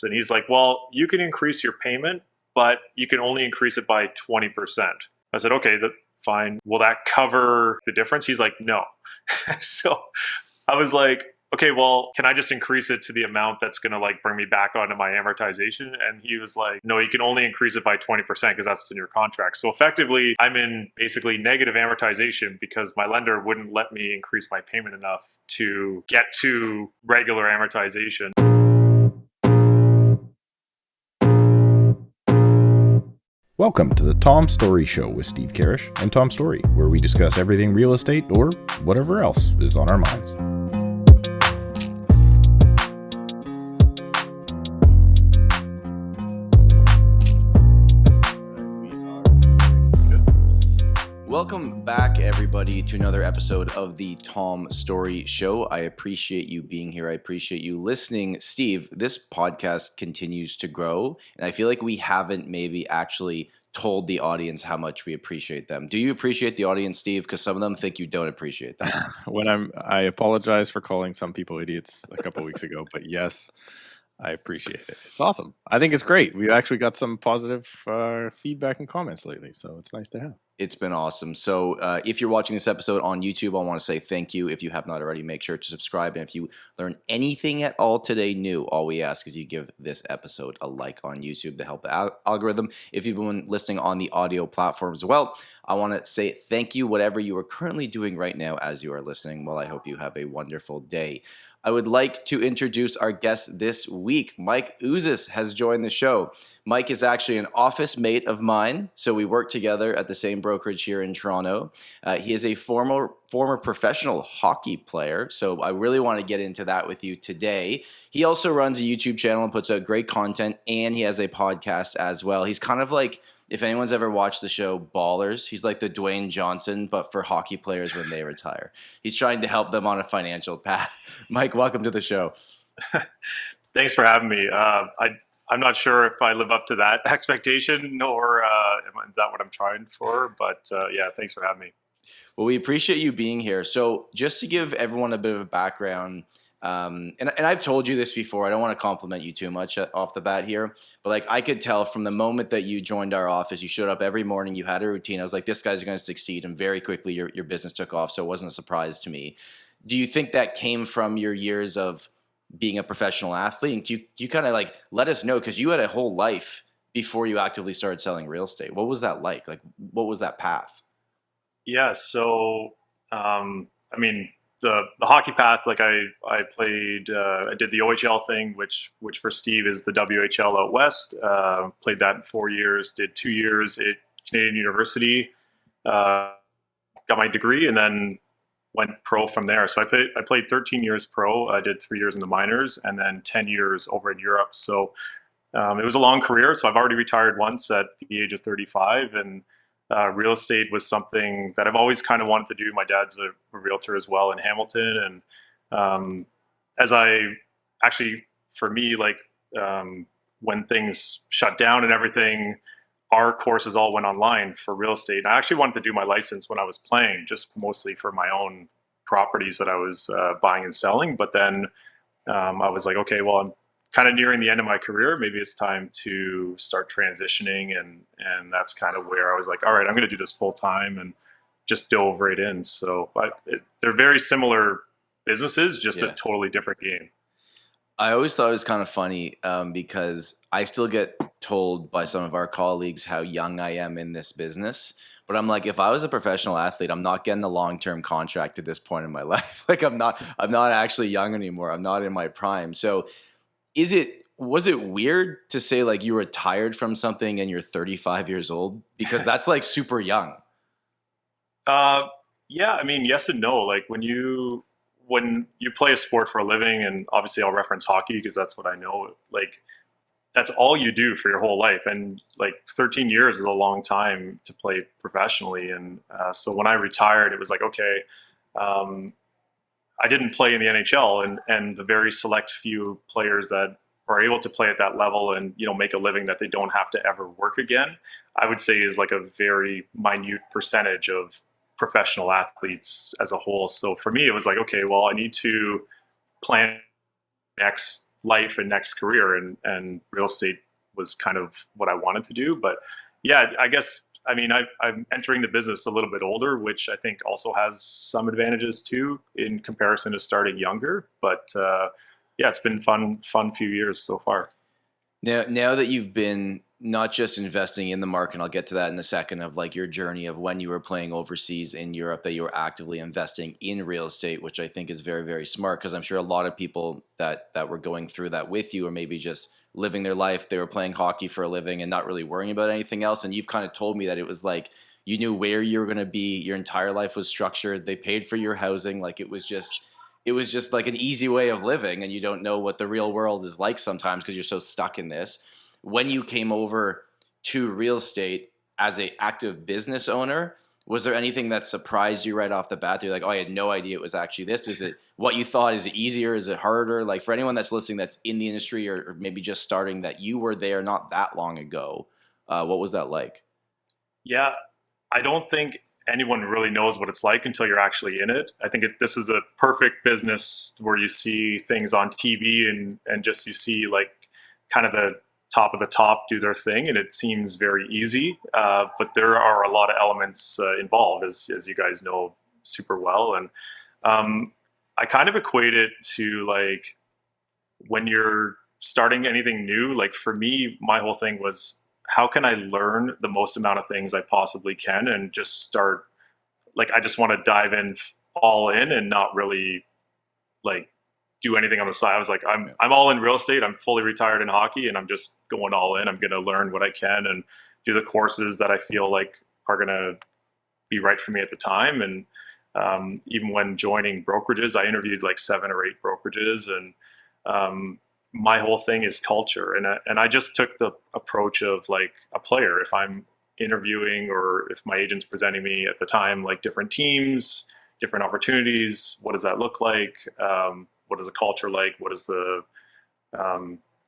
And he's like, well, you can increase your payment, but you can only increase it by 20%. I said, okay, fine. Will that cover the difference? He's like, no. So I was like, okay, well, can I just increase it to the amount that's going to like bring me back onto my amortization? And he was like, no, you can only increase it by 20% because that's what's in your contract. So effectively, I'm in basically negative amortization because my lender wouldn't let me increase my payment enough to get to regular amortization. Welcome to the Tom Storey Show with Steve Karrasch and Tom Storey, where we discuss everything real estate or whatever else is on our minds. Welcome back, everybody, to another episode of the Tom Storey Show. I appreciate you being here. I appreciate you listening. Steve, this podcast continues to grow, and I feel like we haven't maybe actually told the audience how much we appreciate them. Do you appreciate the audience, Steve? Because some of them think you don't appreciate them. I apologize for calling some people idiots a couple weeks ago, but yes, I appreciate it. It's awesome. I think it's great. We actually got some positive feedback and comments lately, so it's nice to have. It's been awesome. So if you're watching this episode on YouTube, I want to say thank you. If you have not already, make sure to subscribe. And if you learn anything at all today new, all we ask is you give this episode a like on YouTube to help the algorithm. If you've been listening on the audio platform as well, I want to say thank you, whatever you are currently doing right now as you are listening. Well, I hope you have a wonderful day. I would like to introduce our guest this week. Mike Ouzas has joined the show. Mike is actually an office mate of mine, so we work together at the same brokerage here in Toronto. He is a former professional hockey player, so I really want to get into that with you today. He also runs a YouTube channel and puts out great content, and he has a podcast as well. He's kind of like, if anyone's ever watched the show Ballers, he's like the Dwayne Johnson, but for hockey players when they retire. He's trying to help them on a financial path. Mike, welcome to the show. Thanks for having me. I'm not sure if I live up to that expectation, nor is that what I'm trying for. But yeah, thanks for having me. Well, we appreciate you being here. So just to give everyone a bit of a background, and I've told you this before, I don't want to compliment you too much off the bat here, but like I could tell from the moment that you joined our office, you showed up every morning, you had a routine. I was like, this guy's going to succeed. And very quickly your business took off. So it wasn't a surprise to me. Do you think that came from your years of being a professional athlete? And can you kind of like let us know, because you had a whole life before you actively started selling real estate. What was that like? Like, what was that path? Yeah. So, I mean, the hockey path, like I played, I did the OHL thing, which for Steve is the WHL out west. Played that in 4 years, did 2 years at Canadian University, got my degree, and then went pro from there. So I played 13 years pro. I did 3 years in the minors, and then 10 years over in Europe. So it was a long career. So I've already retired once at the age of 35, and real estate was something that I've always kind of wanted to do. My dad's a realtor as well in Hamilton. And as I actually, for me, like when things shut down and everything, our courses all went online for real estate. And I actually wanted to do my license when I was playing, just mostly for my own properties that I was buying and selling. But then I was like, okay, well, I'm kind of nearing the end of my career. Maybe it's time to start transitioning. And that's kind of where I was like, all right, I'm going to do this full time, and just dove right in. So they're very similar businesses, just a totally different game. I always thought it was kind of funny because I still get told by some of our colleagues how young I am in this business. But I'm like, if I was a professional athlete, I'm not getting the long-term contract at this point in my life. Like I'm not actually young anymore. I'm not in my prime. So was it weird to say like you retired from something and you're 35 years old? Because that's like super young. Yeah, I mean, yes and no. Like when you play a sport for a living, and obviously I'll reference hockey because that's what I know, like that's all you do for your whole life. And like 13 years is a long time to play professionally. And so when I retired, it was like, okay, I didn't play in the NHL, and the very select few players that are able to play at that level and, you know, make a living that they don't have to ever work again, I would say is like a very minute percentage of professional athletes as a whole. So for me, it was like, okay, well, I need to plan next life and next career, and real estate was kind of what I wanted to do. But yeah, I guess, I mean, I'm entering the business a little bit older, which I think also has some advantages too in comparison to starting younger. But yeah, it's been fun few years so far. Now that you've been not just investing in the market, and I'll get to that in a second, of like your journey of when you were playing overseas in Europe, that you were actively investing in real estate, which I think is very, very smart, because I'm sure a lot of people that were going through that with you, or maybe just living their life, they were playing hockey for a living and not really worrying about anything else. And you've kind of told me that it was like you knew where you were going to be, your entire life was structured, they paid for your housing, like it was just like an easy way of living, and you don't know what the real world is like sometimes because you're so stuck in this. When you came over to real estate as an active business owner, was there anything that surprised you right off the bat? You're like, oh, I had no idea it was actually this. Is it what you thought? Is it easier? Is it harder? Like for anyone that's listening that's in the industry or maybe just starting, that you were there not that long ago, what was that like? Yeah, I don't think anyone really knows what it's like until you're actually in it. I think this is a perfect business where you see things on TV and just you see like kind of the top of the top do their thing, and it seems very easy. But there are a lot of elements involved, as you guys know super well. And I kind of equate it to like when you're starting anything new. Like for me, my whole thing was, how can I learn the most amount of things I possibly can and just start, like, I just want to dive in all in and not really like do anything on the side. I was like, I'm all in real estate. I'm fully retired in hockey and I'm just going all in. I'm going to learn what I can and do the courses that I feel like are going to be right for me at the time. And even when joining brokerages, I interviewed like 7 or 8 brokerages, and my whole thing is culture. And I just took the approach of like a player. If I'm interviewing or if my agent's presenting me at the time, like different teams, different opportunities, what does that look like? What is the culture like? What is the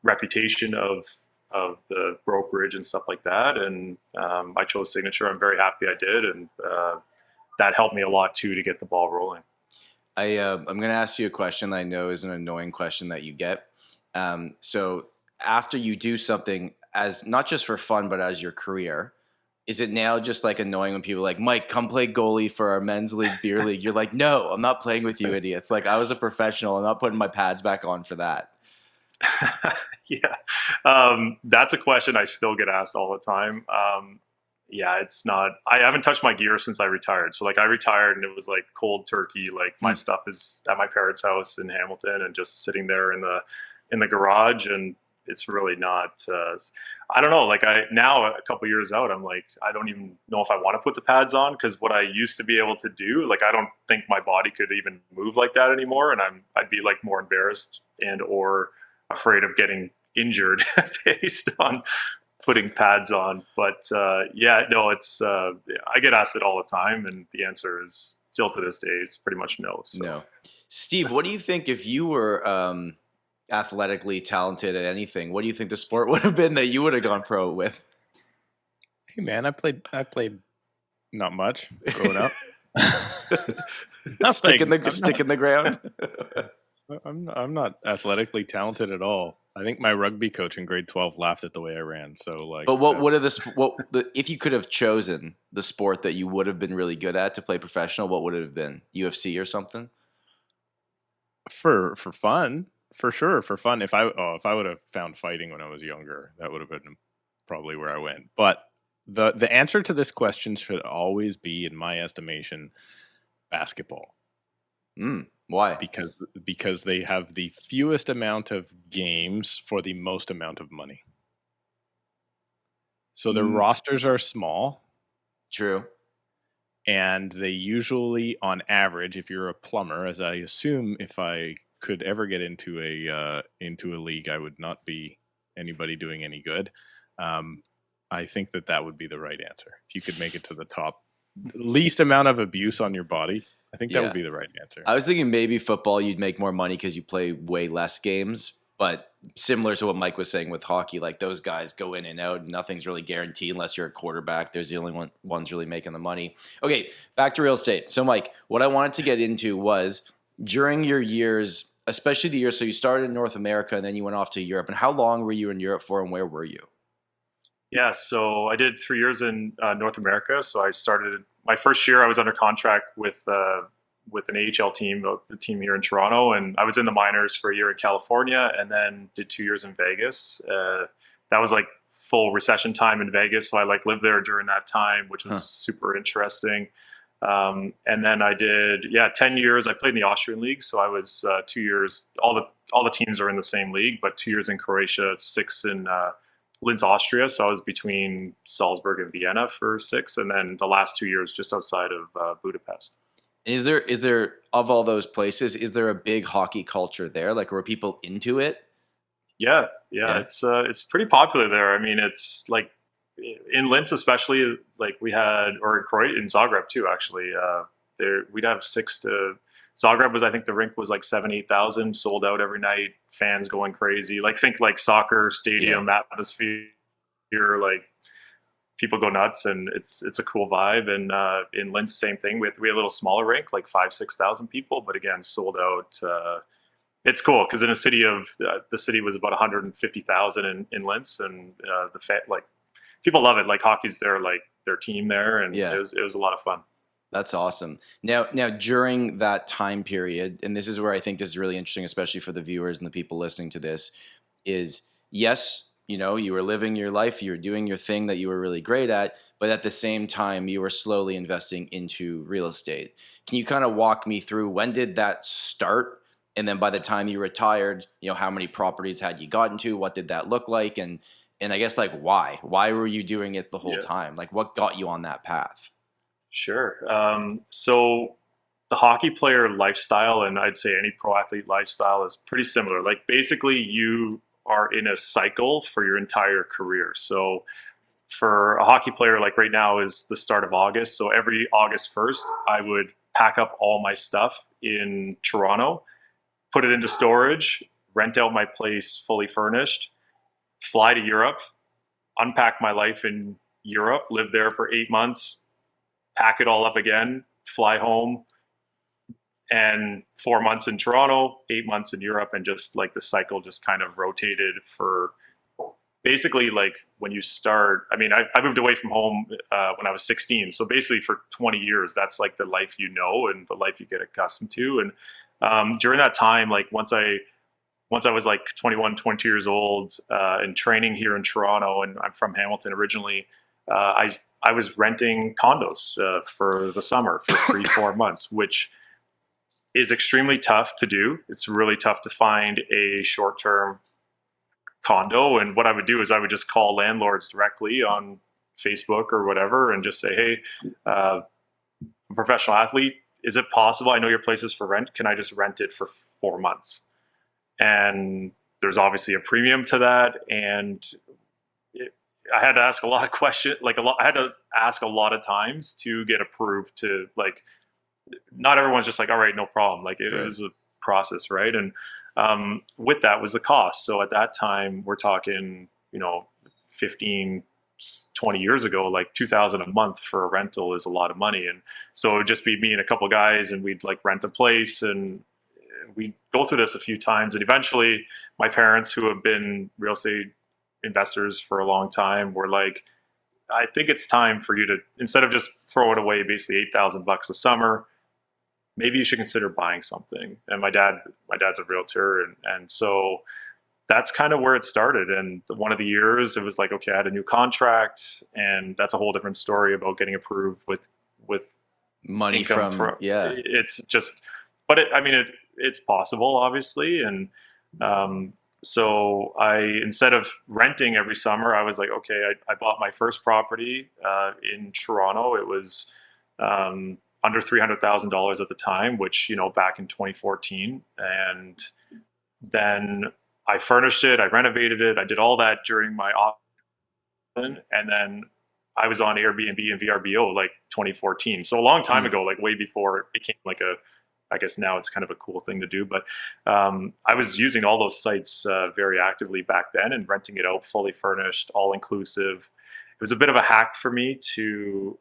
reputation of the brokerage and stuff like that? And I chose Signature. I'm very happy I did. And that helped me a lot too, to get the ball rolling. I'm going to ask you a question that I know is an annoying question that you get. So after you do something as not just for fun, but as your career, is it now just like annoying when people are like, Mike, come play goalie for our men's league beer league? You're like, no, I'm not playing with you idiots. Like, I was a professional. I'm not putting my pads back on for that. Yeah. That's a question I still get asked all the time. Yeah, it's not, I haven't touched my gear since I retired. So like I retired and it was like cold turkey. Like my stuff is at my parents' house in Hamilton and just sitting there in the garage, and it's really not, I don't know, like now a couple years out, I'm like, I don't even know if I want to put the pads on, because what I used to be able to do, like, I don't think my body could even move like that anymore. And I'd be like more embarrassed and or afraid of getting injured based on putting pads on. But yeah, no, it's, I get asked it all the time, and the answer is still to this day, it's pretty much no. So. No. Steve, what do you think if you were athletically talented at anything, what do you think the sport would have been that you would have gone pro with? Hey man, I played not much growing up. Stick in the ground. I'm not athletically talented at all. I think my rugby coach in grade 12 laughed at the way I ran. So like, but if you could have chosen the sport that you would have been really good at to play professional, what would it have been? UFC or something? For fun. For sure, for fun. If I would have found fighting when I was younger, that would have been probably where I went. But the answer to this question should always be, in my estimation, basketball. Why? Because they have the fewest amount of games for the most amount of money. So their rosters are small. True. And they usually, on average, if you're a plumber, as I assume, if I could ever get into a league, I would not be anybody doing any good. I think that would be the right answer. If you could make it to the top, least amount of abuse on your body, I think that would be the right answer. I was thinking maybe football, you'd make more money because you play way less games, but similar to what Mike was saying with hockey, like those guys go in and out. Nothing's really guaranteed unless you're a quarterback. There's the only ones really making the money. Okay, back to real estate. So Mike, what I wanted to get into was, during your years especially the year. So you started in North America and then you went off to Europe. And how long were you in Europe for, and where were you? Yeah, so I did 3 years in North America. So I started my first year. I was under contract with an AHL team, the team here in Toronto, and I was in the minors for a year in California, and then did 2 years in Vegas. That was like full recession time in Vegas, so I like lived there during that time, which was super interesting. And then I did 10 years. I played in the Austrian league, so I was 2 years. All the teams are in the same league, but 2 years in Croatia, 6 in Linz, Austria. So I was between Salzburg and Vienna for 6, and then the last 2 years just outside of Budapest. Is there of all those places, is there a big hockey culture there? Like, were people into it? Yeah. It's pretty popular there. I mean, it's like in Linz, especially, like we had, or in Croatia, in Zagreb too, actually. There we'd have 6 to Zagreb was, I think the rink was like 7,000-8,000 sold out every night. Fans going crazy. Like think like soccer stadium atmosphere. Like people go nuts, and it's a cool vibe. And in Linz, same thing. We had a little smaller rink, like 5,000-6,000 people, but again sold out. It's cool because in a city of the city was about 150,000 in Linz, and like people love it. Like hockey's their team there, and it was a lot of fun. That's awesome. Now during that time period, and this is where I think this is really interesting, especially for the viewers and the people listening to this, is yes, you were living your life, you were doing your thing that you were really great at, but at the same time, you were slowly investing into real estate. Can you kind of walk me through, when did that start? And then by the time you retired, how many properties had you gotten to? What did that look like? And I guess like why were you doing it the whole time? Like what got you on that path? Sure. So the hockey player lifestyle, and I'd say any pro athlete lifestyle, is pretty similar. Like basically you are in a cycle for your entire career. So for a hockey player, like right now is the start of August. So every August 1st, I would pack up all my stuff in Toronto, put it into storage, rent out my place fully furnished, fly to Europe, unpack my life in Europe, live there for 8 months, pack it all up again, fly home, and 4 months in Toronto, 8 months in Europe, and just like the cycle just kind of rotated for basically like when you start. I mean, I moved away from home when I was 16. So basically for 20 years, that's like the life and the life you get accustomed to. And during that time, like once I was like 21, 22 years old and training here in Toronto, and I'm from Hamilton originally, I was renting condos for the summer for 3-4 months, which is extremely tough to do. It's really tough to find a short-term condo. And what I would do is I would just call landlords directly on Facebook or whatever and just say, hey, I'm a professional athlete. Is it possible? I know your place is for rent. Can I just rent it for 4 months? And there's obviously a premium to that. And I had to ask a lot of questions, I had to ask a lot of times to get approved to, like, not everyone's just like, all right, no problem. Like it was a process. Right. And with that was the cost. So at that time we're talking, 15, 20 years ago, like $2,000 a month for a rental is a lot of money. And so it would just be me and a couple of guys, and we'd like rent a place, and we'd go through this a few times. And eventually my parents, who have been real estate investors for a long time, were like, I think it's time for you to, instead of just throw it away, basically $8,000 a summer, maybe you should consider buying something. And my dad's a realtor. And so that's kind of where it started. And one of the years it was like, okay, I had a new contract, and that's a whole different story about getting approved with money from it's just, but it's possible, obviously. And, so instead of renting every summer, I was like, okay, I bought my first property in Toronto. It was under $300,000 at the time, which, back in 2014. And then I furnished it, I renovated it, I did all that during my option. And then I was on Airbnb and VRBO like 2014. So a long time ago, like way before it became like I guess now it's kind of a cool thing to do, but I was using all those sites very actively back then and renting it out fully furnished, all inclusive. It was a bit of a hack for me to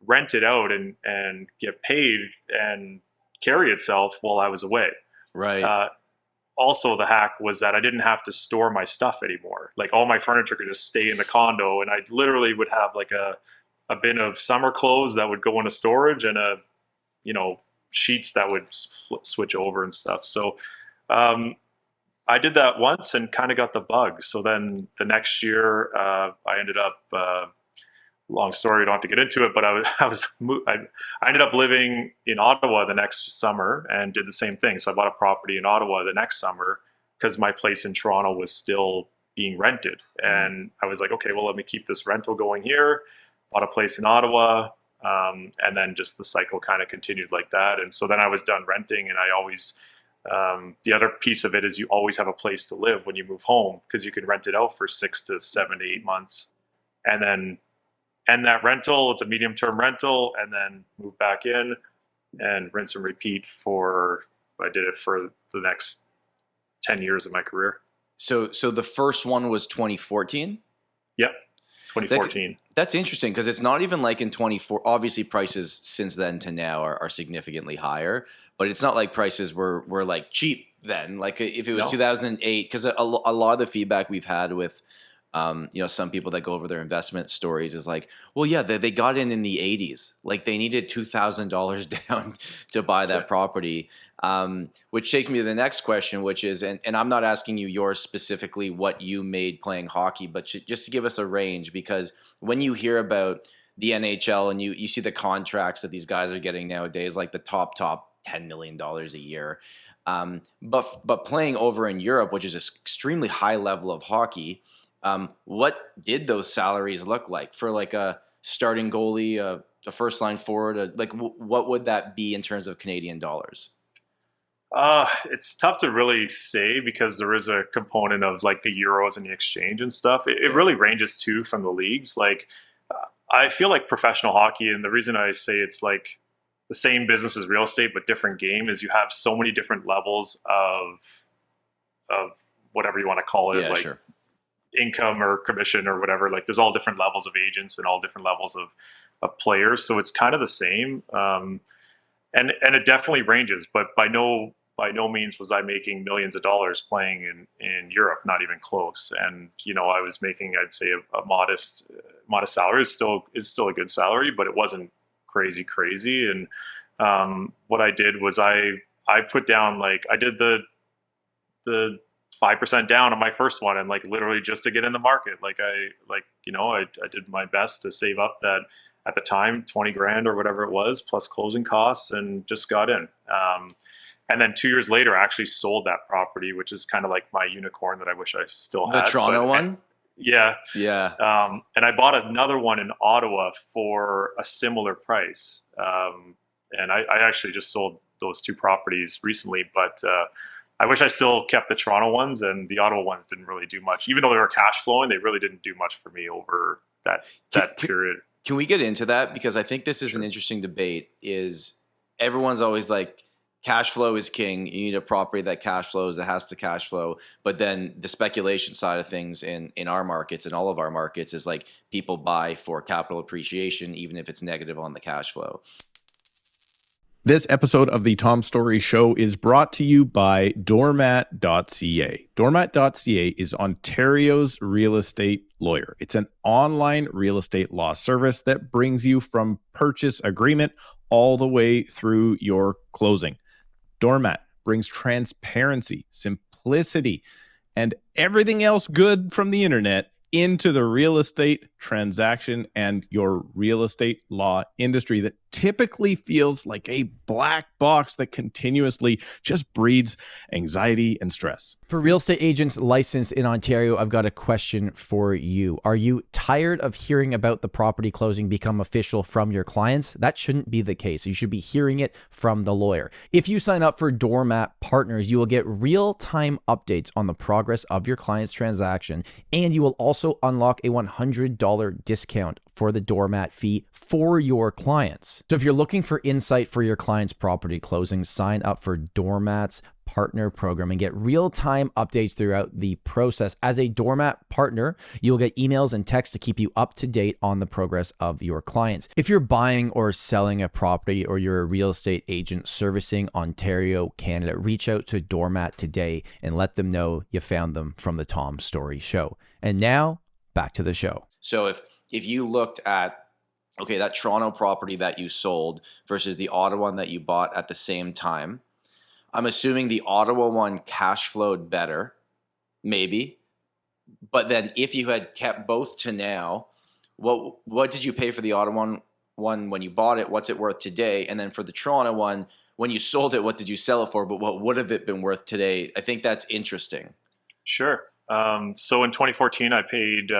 rent it out and get paid and carry itself while I was away. Right. also the hack was that I didn't have to store my stuff anymore. Like all my furniture could just stay in the condo, and I literally would have like a bin of summer clothes that would go into storage, and sheets that would switch over and stuff. So I did that once and kind of got the bug. So then the next year, I ended up, long story, we don't have to get into it, but I ended up living in Ottawa the next summer and did the same thing. So I bought a property in Ottawa the next summer because my place in Toronto was still being rented. And I was like, okay, well, let me keep this rental going here. Bought a place in Ottawa. And then just the cycle kind of continued like that. And so then I was done renting, and I always, the other piece of it is you always have a place to live when you move home, because you can rent it out for 6 to 7 to 8 months and then end that rental. It's a medium term rental, and then move back in and rinse and repeat I did it for the next 10 years of my career. So the first one was 2014? Yep. 2014. That's interesting, because it's not even like in 24. Obviously, prices since then to now are significantly higher, but it's not like prices were like cheap then. Like if it was 2008, because a lot of the feedback we've had with some people that go over their investment stories is like, well, yeah, they got in the 80s. Like they needed $2,000 down to buy that property, which takes me to the next question, which is, and I'm not asking you yours specifically what you made playing hockey, but just to give us a range, because when you hear about the NHL and you see the contracts that these guys are getting nowadays, like the top $10 million a year, but playing over in Europe, which is an extremely high level of hockey, what did those salaries look like for like a starting goalie, a first line forward? What would that be in terms of Canadian dollars? It's tough to really say, because there is a component of like the euros and the exchange and stuff. It really ranges too from the leagues. Like I feel like professional hockey, and the reason I say it's like the same business as real estate but different game, is you have so many different levels of whatever you want to call it, Yeah, like sure. income or commission or whatever. Like there's all different levels of agents and all different levels of players, so it's kind of the same, and it definitely ranges, but by no means was I making millions of dollars playing in Europe, not even close. And I was making, I'd say, a modest salary. Is still a good salary, but it wasn't crazy. And what I did was I put down, like, I did the 5% down on my first one, and like literally just to get in the market. I did my best to save up that, at the time, 20 grand or whatever it was, plus closing costs, and just got in. And then 2 years later, I actually sold that property, which is kind of like my unicorn that I wish I still had. The Toronto one? Yeah. Yeah. And I bought another one in Ottawa for a similar price. And I actually just sold those two properties recently, but I wish I still kept the Toronto ones, and the Ottawa ones didn't really do much. Even though they were cash flowing, they really didn't do much for me over that period. Can we get into that? Because I think this is an interesting debate. Is everyone's always like, cash flow is king. You need a property that cash flows, that has to cash flow. But then the speculation side of things in our markets, in all of our markets, is like people buy for capital appreciation, even if it's negative on the cash flow. This episode of the Tom Storey Show is brought to you by doormat.ca. Doormat.ca is Ontario's real estate lawyer. It's an online real estate law service that brings you from purchase agreement all the way through your closing. Doormat brings transparency, simplicity, and everything else good from the internet into the real estate transaction and your real estate law industry that typically feels like a black box that continuously just breeds anxiety and stress. For real estate agents licensed in Ontario, I've got a question for you. Are you tired of hearing about the property closing become official from your clients? That shouldn't be the case. You should be hearing it from the lawyer. If you sign up for Doormat Partners, you will get real-time updates on the progress of your client's transaction, and you will also unlock a $100 discount for the doormat fee for your clients. So if you're looking for insight for your client's property closing, sign up for Doormat's partner program and get real-time updates throughout the process. As a Doormat partner, you'll get emails and texts to keep you up to date on the progress of your clients. If you're buying or selling a property, or you're a real estate agent servicing Ontario, Canada, reach out to Doormat today and let them know you found them from the Tom Storey Show. And now back to the show. So if you looked at, okay, that Toronto property that you sold versus the Ottawa one that you bought at the same time, I'm assuming the Ottawa one cash flowed better, maybe. But then if you had kept both to now, what did you pay for the Ottawa one when you bought it? What's it worth today? And then for the Toronto one, when you sold it, what did you sell it for? But what would have it been worth today? I think that's interesting. Sure. So in 2014, I paid,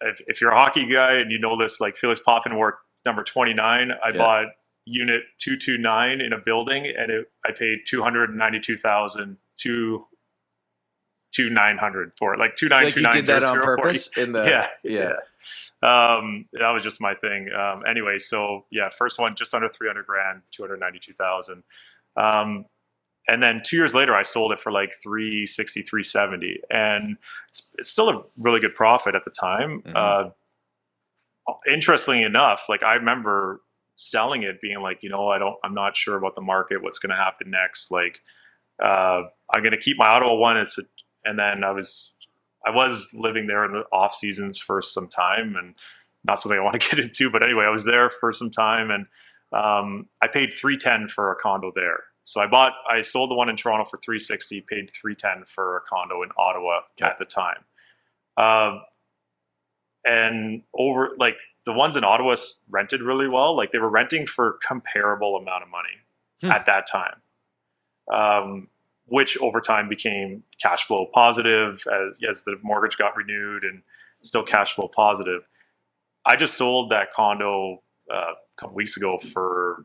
if you're a hockey guy and you know this, like Felix Poffenwart, number 29, I bought unit 229 in a building, and I paid $292,000 to 2,900 for it, like 2,929. Like you did that on purpose in the that was just my thing. Anyway, so yeah, first one just under 300 grand, 292,000. And then 2 years later, I sold it for like 360, 370, and it's still a really good profit at the time. Interestingly enough, like I remember selling it being like, I'm not sure about the market, what's going to happen next. Like, I'm going to keep my Ottawa one. And then I was living there in the off seasons for some time, and not something I want to get into, but anyway, I was there for some time, and I paid $310 for a condo there. So I sold the one in Toronto for $360, paid $310 for a condo in Ottawa at the time. And over, like, the ones in Ottawa rented really well. Like, they were renting for comparable amount of money at that time, which over time became cash flow positive as the mortgage got renewed, and still cash flow positive. I just sold that condo a couple weeks ago for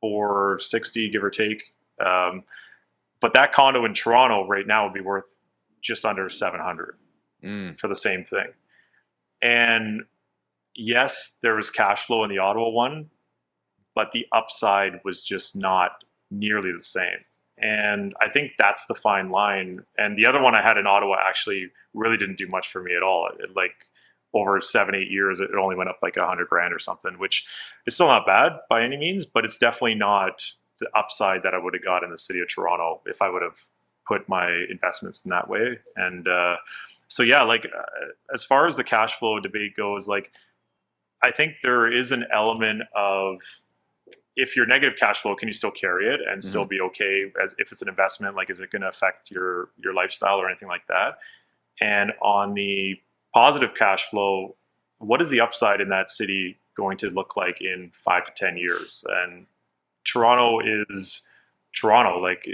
$460, give or take. But that condo in Toronto right now would be worth just under $700 for the same thing. And yes, there was cash flow in the Ottawa one, but the upside was just not nearly the same. And I think that's the fine line. And the other one I had in Ottawa actually really didn't do much for me at all. Like over 7-8 years, it only went up like $100 grand or something, which is still not bad by any means, but it's definitely not the upside that I would have got in the city of Toronto if I would have put my investments in that way. And so yeah, like as far as the cash flow debate goes, like I think there is an element of, if you're negative cash flow, can you still carry it and still be okay as if it's an investment? Like, is it going to affect your lifestyle or anything like that? And on the positive cash flow, what is the upside in that city going to look like in 5 to 10 years? And Toronto is Toronto. Like,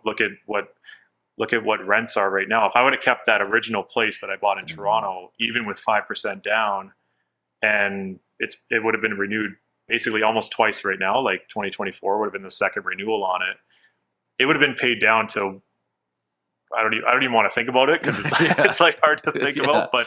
look at what rents are right now. If I would have kept that original place that I bought in Toronto, even with 5% down, and it would have been renewed basically almost twice right now, like 2024 would have been the second renewal on it. It would have been paid down to, I don't even want to think about it because it's it's like hard to think about, but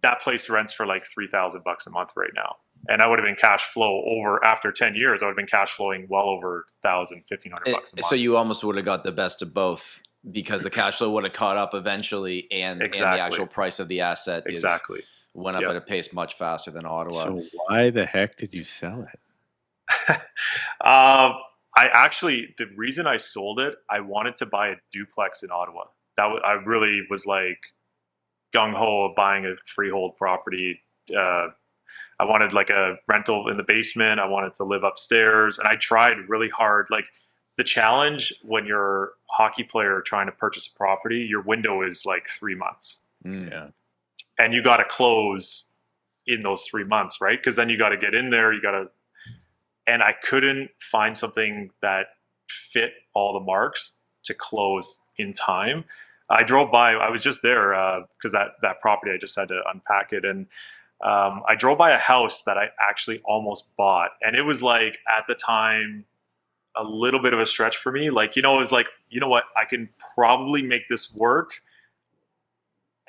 that place rents for like $3,000 a month right now. And I would have been cash flow over, after 10 years, I would have been cash flowing well over $1,000, $1,500 a month. So you almost would have got the best of both, because the cash flow would have caught up eventually, and the actual price of the asset went up at a pace much faster than Ottawa. So why the heck did you sell it? The reason I sold it, I wanted to buy a duplex in Ottawa. I really was like gung-ho of buying a freehold property. I wanted like a rental in the basement. I wanted to live upstairs, and I tried really hard. Like, the challenge when you're a hockey player trying to purchase a property, your window is like 3 months. Yeah. And you got to close in those 3 months, right? Because then you got to get in there. And I couldn't find something that fit all the marks to close in time. I drove by, I was just there because that property, I just had to unpack it. And I drove by a house that I actually almost bought. And it was like, at the time, a little bit of a stretch for me. Like, it was like, you know what, I can probably make this work.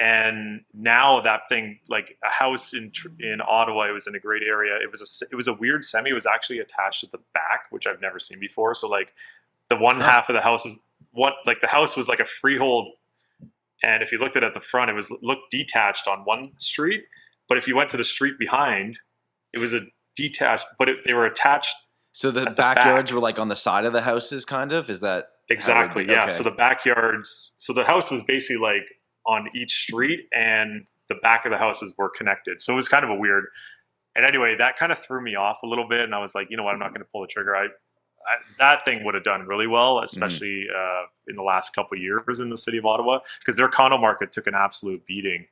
And now that thing, like a house in Ottawa, it was in a great area. It was a weird semi. It was actually attached at the back, which I've never seen before. So like the one half of the house is the house was like a freehold. And if you looked at the front, it looked detached on one street. But if you went to the street behind, it was a detached, but they were attached. So the backyards were like on the side of the houses, kind of? Is that exactly? Yeah. Okay. So the backyards. So the house was basically like on each street, and the back of the houses were connected. So it was kind of a weird. And anyway, that kind of threw me off a little bit, and I was like, you know what, I'm not going to pull the trigger. That thing would have done really well, especially in the last couple of years in the city of Ottawa, because their condo market took an absolute beating.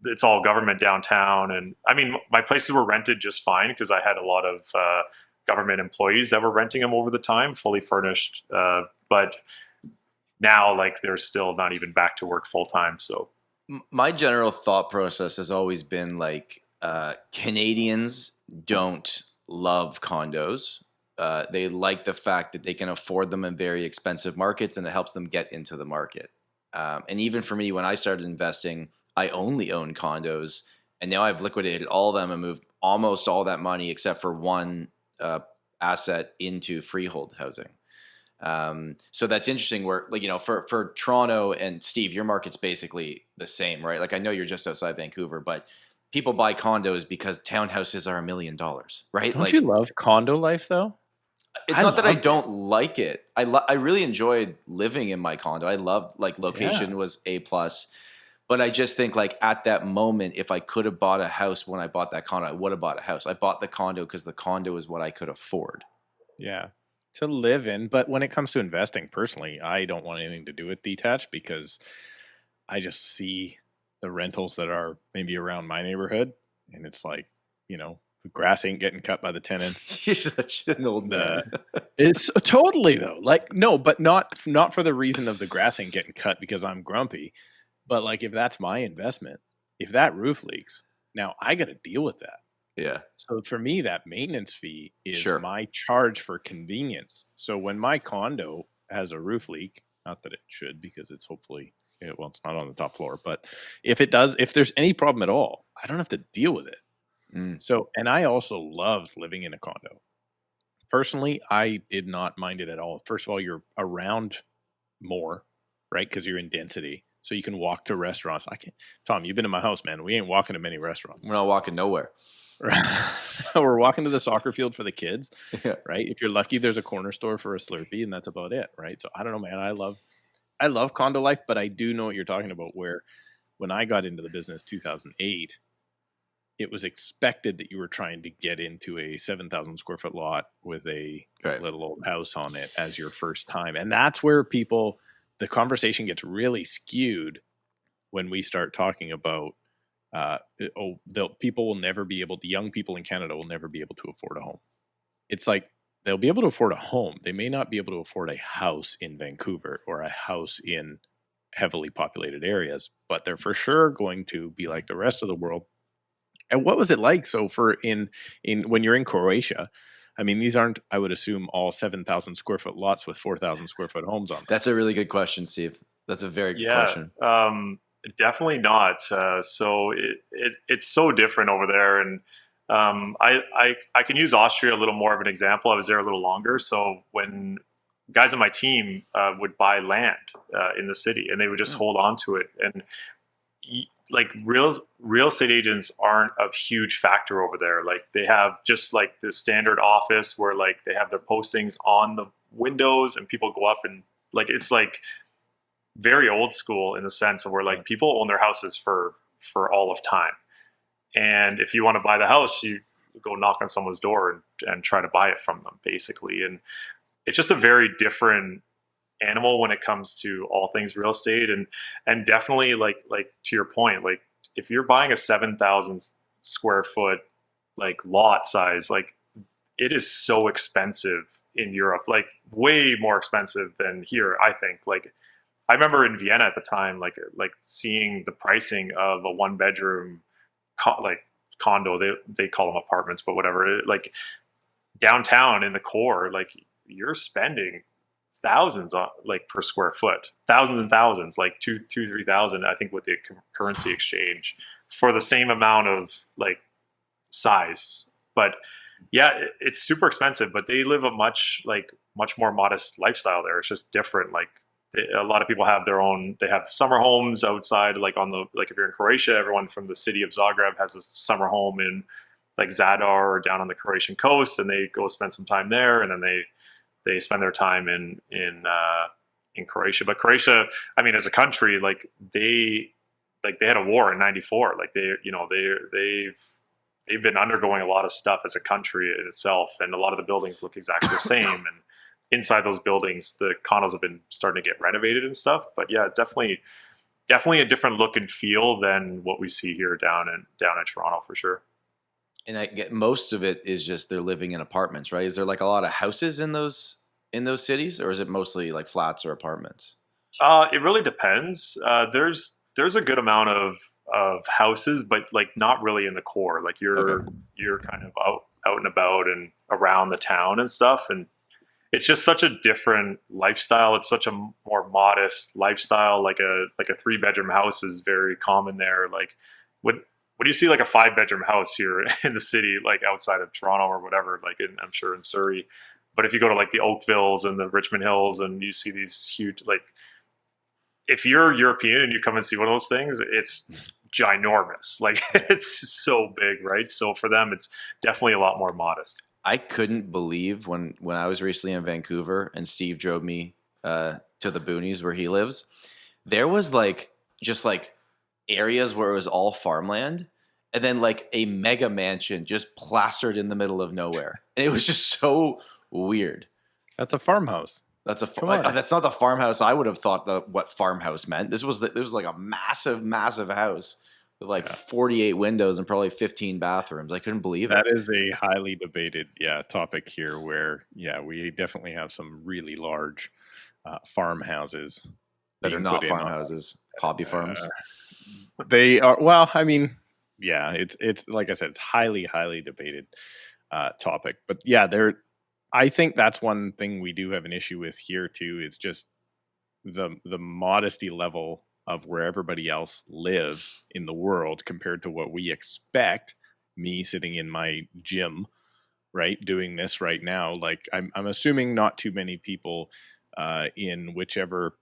It's all government downtown, and I mean, my places were rented just fine because I had a lot of government employees that were renting them over the time, fully furnished. But now, like, they're still not even back to work full time. So my general thought process has always been like Canadians don't love condos. They like the fact that they can afford them in very expensive markets, and it helps them get into the market. And even for me, when I started investing, I only owned condos, and now I've liquidated all of them and moved almost all that money except for one asset into freehold housing. So that's interesting where, like, you know, for Toronto and Steve, your market's basically the same, right? Like, I know you're just outside Vancouver, but people buy condos because townhouses are $1 million, right? Don't you love condo life though? It's not that I don't like it. I really enjoyed living in my condo. I loved, like, location was A+. But I just think, like, at that moment, if I could have bought a house when I bought that condo, I would have bought a house. I bought the condo because the condo is what I could afford. Yeah. To live in. But when it comes to investing, personally, I don't want anything to do with detached because I just see the rentals that are maybe around my neighborhood. And it's like, you know, the grass ain't getting cut by the tenants. You're such an old man. It's totally though. Like, no, but not for the reason of the grass ain't getting cut because I'm grumpy. But like, if that's my investment, if that roof leaks, now I got to deal with that. Yeah. So for me, that maintenance fee is Sure. my charge for convenience. So when my condo has a roof leak, not that it should, because it's hopefully, well, it's not on the top floor, but if it does, if there's any problem at all, I don't have to deal with it. So, and I also loved living in a condo. Personally, I did not mind it at all. First of all, you're around more, right? Because you're in density. So you can walk to restaurants. Tom, you've been in my house, man. We ain't walking to many restaurants. We're not walking nowhere. We're walking to the soccer field for the kids, Yeah. right? If you're lucky, there's a corner store for a Slurpee, and that's about it, right? So I don't know, man. I love condo life, but I do know what you're talking about. Where when I got into the business, 2008, it was expected that you were trying to get into a 7,000 square foot lot with a little old house on it as your first time, and that's where the conversation gets really skewed when we start talking about, people will never be able, the young people in Canada will never be able to afford a home. It's like, they'll be able to afford a home. They may not be able to afford a house in Vancouver or a house in heavily populated areas, but they're for sure going to be like the rest of the world. And what was it like? So when you're in Croatia, I mean, these aren't, I would assume, all 7,000 square foot lots with 4,000 square foot homes on them. That's a really good question, Steve. That's a very good question. Definitely not. So it's so different over there. And I can use Austria a little more of an example. I was there a little longer. So when guys on my team would buy land in the city, and they would just hold on to it. And like real estate agents aren't a huge factor over there. Like, they have just like the standard office where, like, they have their postings on the windows and people go up, and like, it's like very old school in the sense of where, like, people own their houses for all of time. And if you want to buy the house, you go knock on someone's door and try to buy it from them, basically. And it's just a very different animal when it comes to all things real estate. And definitely, like to your point, like, if you're buying a 7,000 square foot like lot size, like, it is so expensive in Europe, like way more expensive than here, I think. Like, I remember in Vienna at the time, like seeing the pricing of a 1-bedroom condo. They call them apartments, but whatever. Like, downtown in the core, like, you're spending thousands on like per square foot, thousands and thousands, like 3,000, I think, with the currency exchange for the same amount of like size. But yeah, it's super expensive, but they live a much more modest lifestyle there. It's just different. Like a lot of people have they have summer homes outside, like like if you're in Croatia, everyone from the city of Zagreb has a summer home in like Zadar or down on the Croatian coast, and they go spend some time there, and then they spend their time in Croatia. But Croatia, I mean, as a country, like they had a war in '94. Like they've been undergoing a lot of stuff as a country in itself, and a lot of the buildings look exactly the same. And inside those buildings, the condos have been starting to get renovated and stuff. But yeah, definitely a different look and feel than what we see here down in Toronto for sure. And I get most of it is just they're living in apartments, right? Is there like a lot of houses in those cities, or is it mostly like flats or apartments? It really depends. There's a good amount of houses, but like not really in the core. Like you're kind of out and about and around the town and stuff, and it's just such a different lifestyle. It's such a more modest lifestyle. Like a 3-bedroom house is very common there. Like when you see like a 5-bedroom house here in the city, like outside of Toronto or whatever, like I'm sure in Surrey, but if you go to like the Oakvilles and the Richmond Hills and you see these huge, like if you're European and you come and see one of those things, it's ginormous. Like it's so big, right? So for them, it's definitely a lot more modest. I couldn't believe when I was recently in Vancouver and Steve drove me to the boonies where he lives, there was like just like areas where it was all farmland, and then like a mega mansion just plastered in the middle of nowhere. And it was just so weird. That's a farmhouse. That's not the farmhouse I would have thought what farmhouse meant. This was like a massive house with like 48 windows and probably 15 bathrooms. I couldn't believe it. That is a highly debated topic here where we definitely have some really large farmhouses that are not farmhouses, hobby farms. They are, well, I mean, it's like I said, it's highly debated topic. But I think that's one thing we do have an issue with here too, is just the modesty level of where everybody else lives in the world compared to what we expect. Me sitting in my gym, right, doing this right now, like I'm assuming not too many people in whichever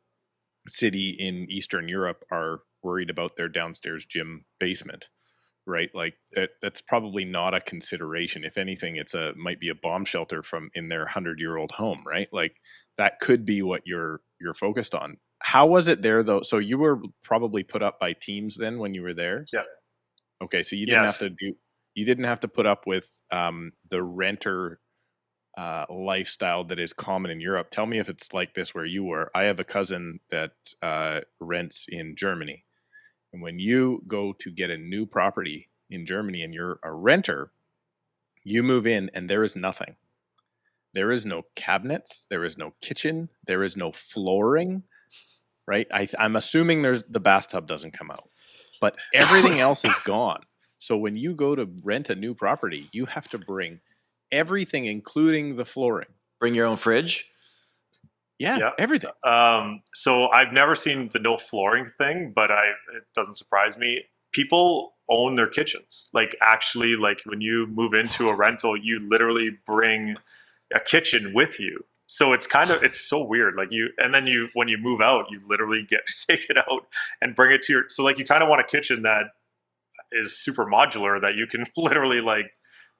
city in Eastern Europe are worried about their downstairs gym basement, right? Like that's probably not a consideration. If anything, might be a bomb shelter in their 100-year-old home, right? Like that could be what you're focused on. How was it there though? So you were probably put up by teams then when you were there? Yeah. Okay, so you didn't have to put up with the renter lifestyle that is common in Europe. Tell me if it's like this where you were. I have a cousin that rents in Germany. And when you go to get a new property in Germany and you're a renter, you move in and there is nothing. There is no cabinets. There is no kitchen. There is no flooring, right? I'm assuming the bathtub doesn't come out, but everything else is gone. So when you go to rent a new property, you have to bring everything, including the flooring. Bring your own fridge? Yeah, everything. So I've never seen the no flooring thing, but it doesn't surprise me. People own their kitchens. Like actually, like when you move into a rental, you literally bring a kitchen with you. So it's so weird. Like when you move out, you literally get to take it out and bring it to so like you kind of want a kitchen that is super modular that you can literally like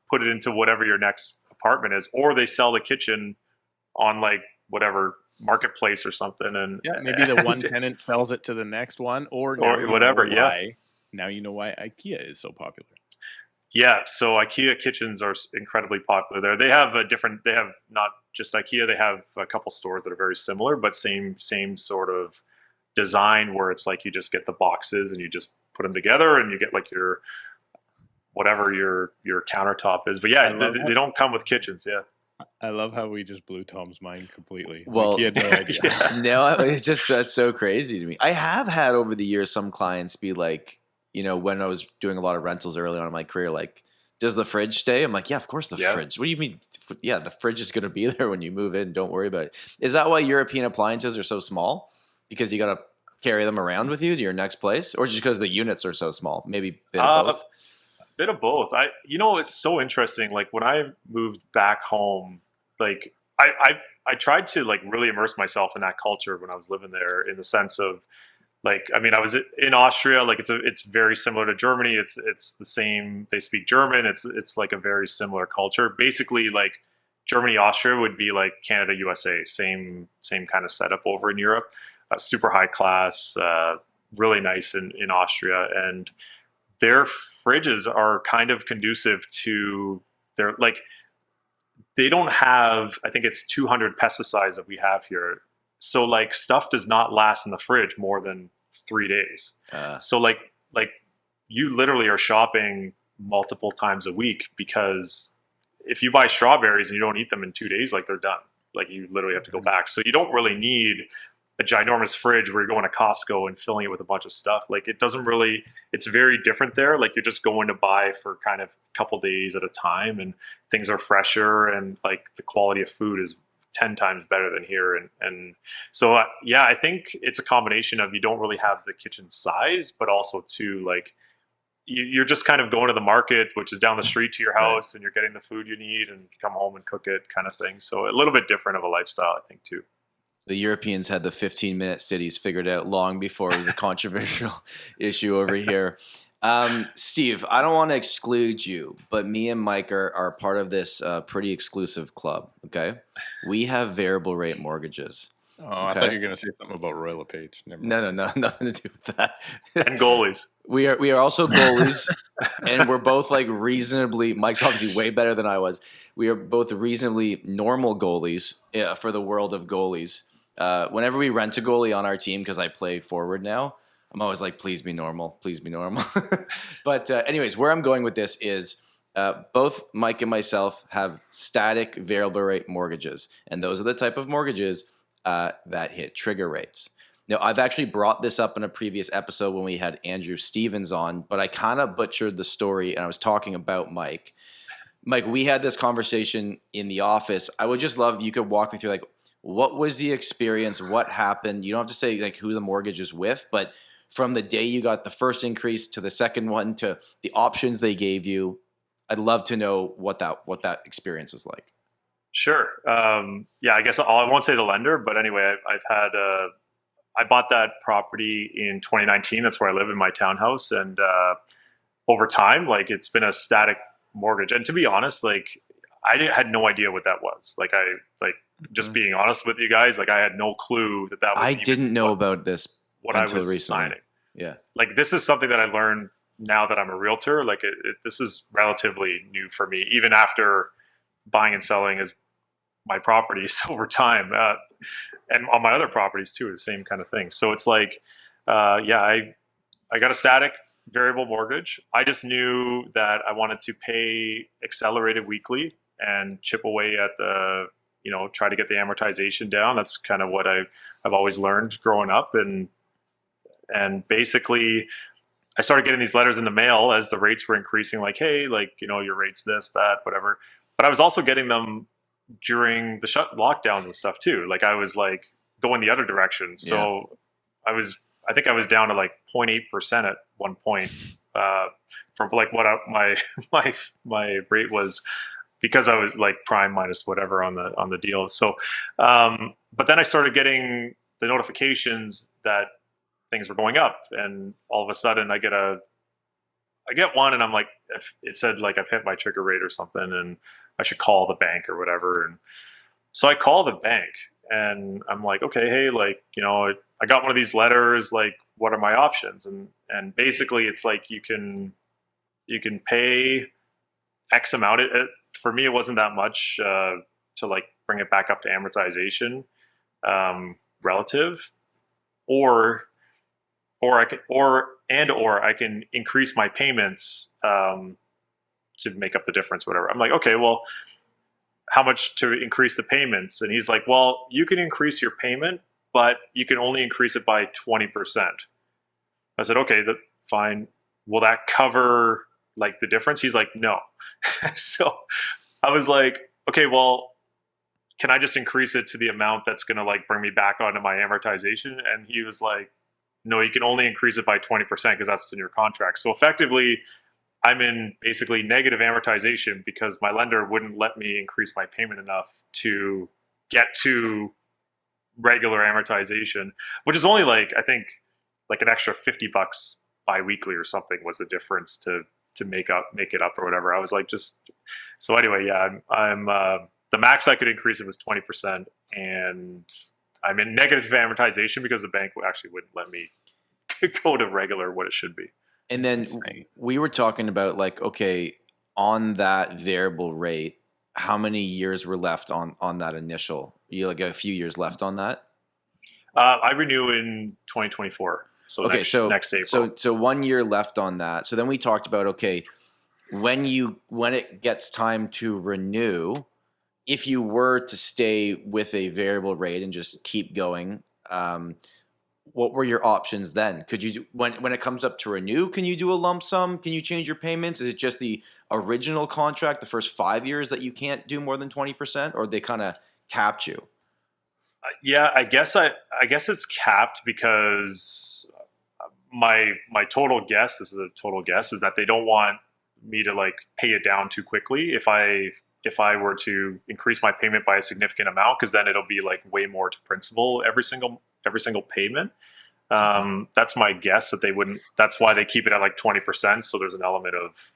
put it into whatever your next apartment is, or they sell the kitchen on like whatever marketplace or something, and maybe the one tenant sells it to the next one, or whatever. Now you know why IKEA is so popular. Yeah, so IKEA kitchens are incredibly popular there. They have they have not just IKEA, they have a couple stores that are very similar, but same sort of design where it's like you just get the boxes and you just put them together and you get like your whatever your countertop is. But they don't come with kitchens. Yeah. I love how we just blew Tom's mind completely. Well, like he had no idea. No, that's so crazy to me. I have had over the years some clients be like, when I was doing a lot of rentals early on in my career, like, does the fridge stay? I'm like, yeah, of course the Yeah. fridge. What do you mean? Yeah, the fridge is going to be there when you move in. Don't worry about it. Is that why European appliances are so small? Because you got to carry them around with you to your next place, or just because the units are so small? Maybe a bit of both. Bit of both. It's so interesting. Like when I moved back home, like I tried to like really immerse myself in that culture when I was living there, in the sense of like, I mean, I was in Austria. Like it's very similar to Germany. It's the same. They speak German. It's like a very similar culture. Basically, like Germany, Austria would be like Canada, USA. Same kind of setup over in Europe. Super high class, really nice in Austria, and their fridges are kind of conducive to their, like, they don't have, I think it's 200 pesticides that we have here. So like stuff does not last in the fridge more than 3 days. So like you literally are shopping multiple times a week, because if you buy strawberries and you don't eat them in 2 days, like they're done. Like you literally have to go back. So you don't really need a ginormous fridge where you're going to Costco and filling it with a bunch of stuff. Like it doesn't really, it's very different there. Like you're just going to buy for kind of a couple days at a time, and things are fresher, and like the quality of food is 10 times better than here. And so, yeah, I think it's a combination of, you don't really have the kitchen size, but also too, like you're just kind of going to the market, which is down the street to your house, and you're getting the food you need and you come home and cook it, kind of thing. So a little bit different of a lifestyle, I think, too. The Europeans had the 15-minute cities figured out long before it was a controversial issue over here. Steve, I don't want to exclude you, but me and Mike are part of this pretty exclusive club, okay? We have variable rate mortgages. Oh, I thought you were going to say something about Royal LePage. Never mind. No, nothing to do with that. And goalies. We are also goalies, and we're both like reasonably. Mike's obviously way better than I was. We are both reasonably normal goalies for the world of goalies. Whenever we rent a goalie on our team, because I play forward now, I'm always like, please be normal, please be normal. But anyways, where I'm going with this is both Mike and myself have static variable rate mortgages, and those are the type of mortgages that hit trigger rates. Now, I've actually brought this up in a previous episode when we had Andrew Stevens on, but I kind of butchered the story, and I was talking about Mike. Mike, we had this conversation in the office. I would just love if you could walk me through, like, what was the experience? What happened? You don't have to say like who the mortgage is with, but from the day you got the first increase to the second one to the options they gave you, I'd love to know what that experience was like. Sure. Yeah, I guess I won't say the lender, but anyway, I bought that property in 2019. That's where I live, in my townhouse. And over time, like, it's been a static mortgage. And to be honest, like, had no idea what that was. Just being honest with you guys, like, I had no clue that was. I didn't know about this what I was recently. signing. Yeah. Like, this is something that I learned now that I'm a realtor. Like, this is relatively new for me, even after buying and selling as my properties over time, and on my other properties too, the same kind of thing. So it's like, I got a static variable mortgage. I just knew that I wanted to pay accelerated weekly and chip away at the, try to get the amortization down. That's kind of what I've always learned growing up. And basically I started getting these letters in the mail as the rates were increasing, like, hey, like, your rate's this, that, whatever. But I was also getting them during the lockdowns and stuff too. Like, I was like going the other direction. So I think I was down to like 0.8% at one point, from like what my rate was, because I was like prime minus whatever on the deal. So, but then I started getting the notifications that things were going up, and all of a sudden I get one, and I'm like, it said like I've hit my trigger rate or something, and I should call the bank or whatever. And so I call the bank, and I'm like, okay, hey, like, I got one of these letters, like, what are my options? And basically it's like, you can pay X amount. For me, it wasn't that much to like bring it back up to amortization relative, or I can increase my payments to make up the difference, whatever. I'm like, okay, well, how much to increase the payments? And he's like, well, you can increase your payment, but you can only increase it by 20%. I said, okay, fine. Will that cover like the difference? He's like, no. So I was like, okay, well, can I just increase it to the amount that's going to like bring me back onto my amortization? And he was like, no, you can only increase it by 20% because that's what's in your contract. So effectively, I'm in basically negative amortization because my lender wouldn't let me increase my payment enough to get to regular amortization, which is only like, I think like an extra $50 biweekly or something was the difference to make it up or whatever. I was like, so anyway, yeah, I'm the max I could increase it was 20%, and I'm in negative amortization because the bank actually wouldn't let me go to regular what it should be. And then we were talking about like, okay, on that variable rate, how many years were left on that initial? You like a few years left on that? I renew in 2024. So okay, next April. So 1 year left on that. So then we talked about, okay, when it gets time to renew, if you were to stay with a variable rate and just keep going, what were your options then? Could you do, when it comes up to renew, can you do a lump sum? Can you change your payments? Is it just the original contract, the first 5 years, that you can't do more than 20%, or they kind of capped you? Yeah, I guess it's capped because my total guess, this is a total guess, is that they don't want me to like pay it down too quickly if I were to increase my payment by a significant amount, because then it'll be like way more to principal every single payment. That's my guess, that they wouldn't. That's why they keep it at like 20%. So there's an element of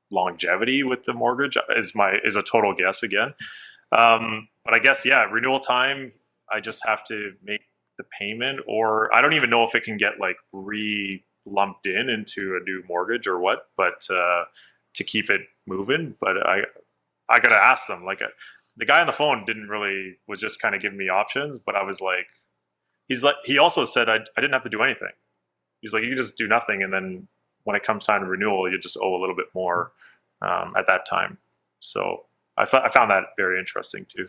longevity with the mortgage. Is a total guess again. But I guess, yeah, renewal time, I just have to make the payment, or I don't even know if it can get like lumped into a new mortgage or what, but to keep it moving. But I got to ask them. Like the guy on the phone was just kind of giving me options, but I was like, he also said I didn't have to do anything. He's like, you can just do nothing, and then when it comes time to renewal, you just owe a little bit more at that time. So I found that very interesting too.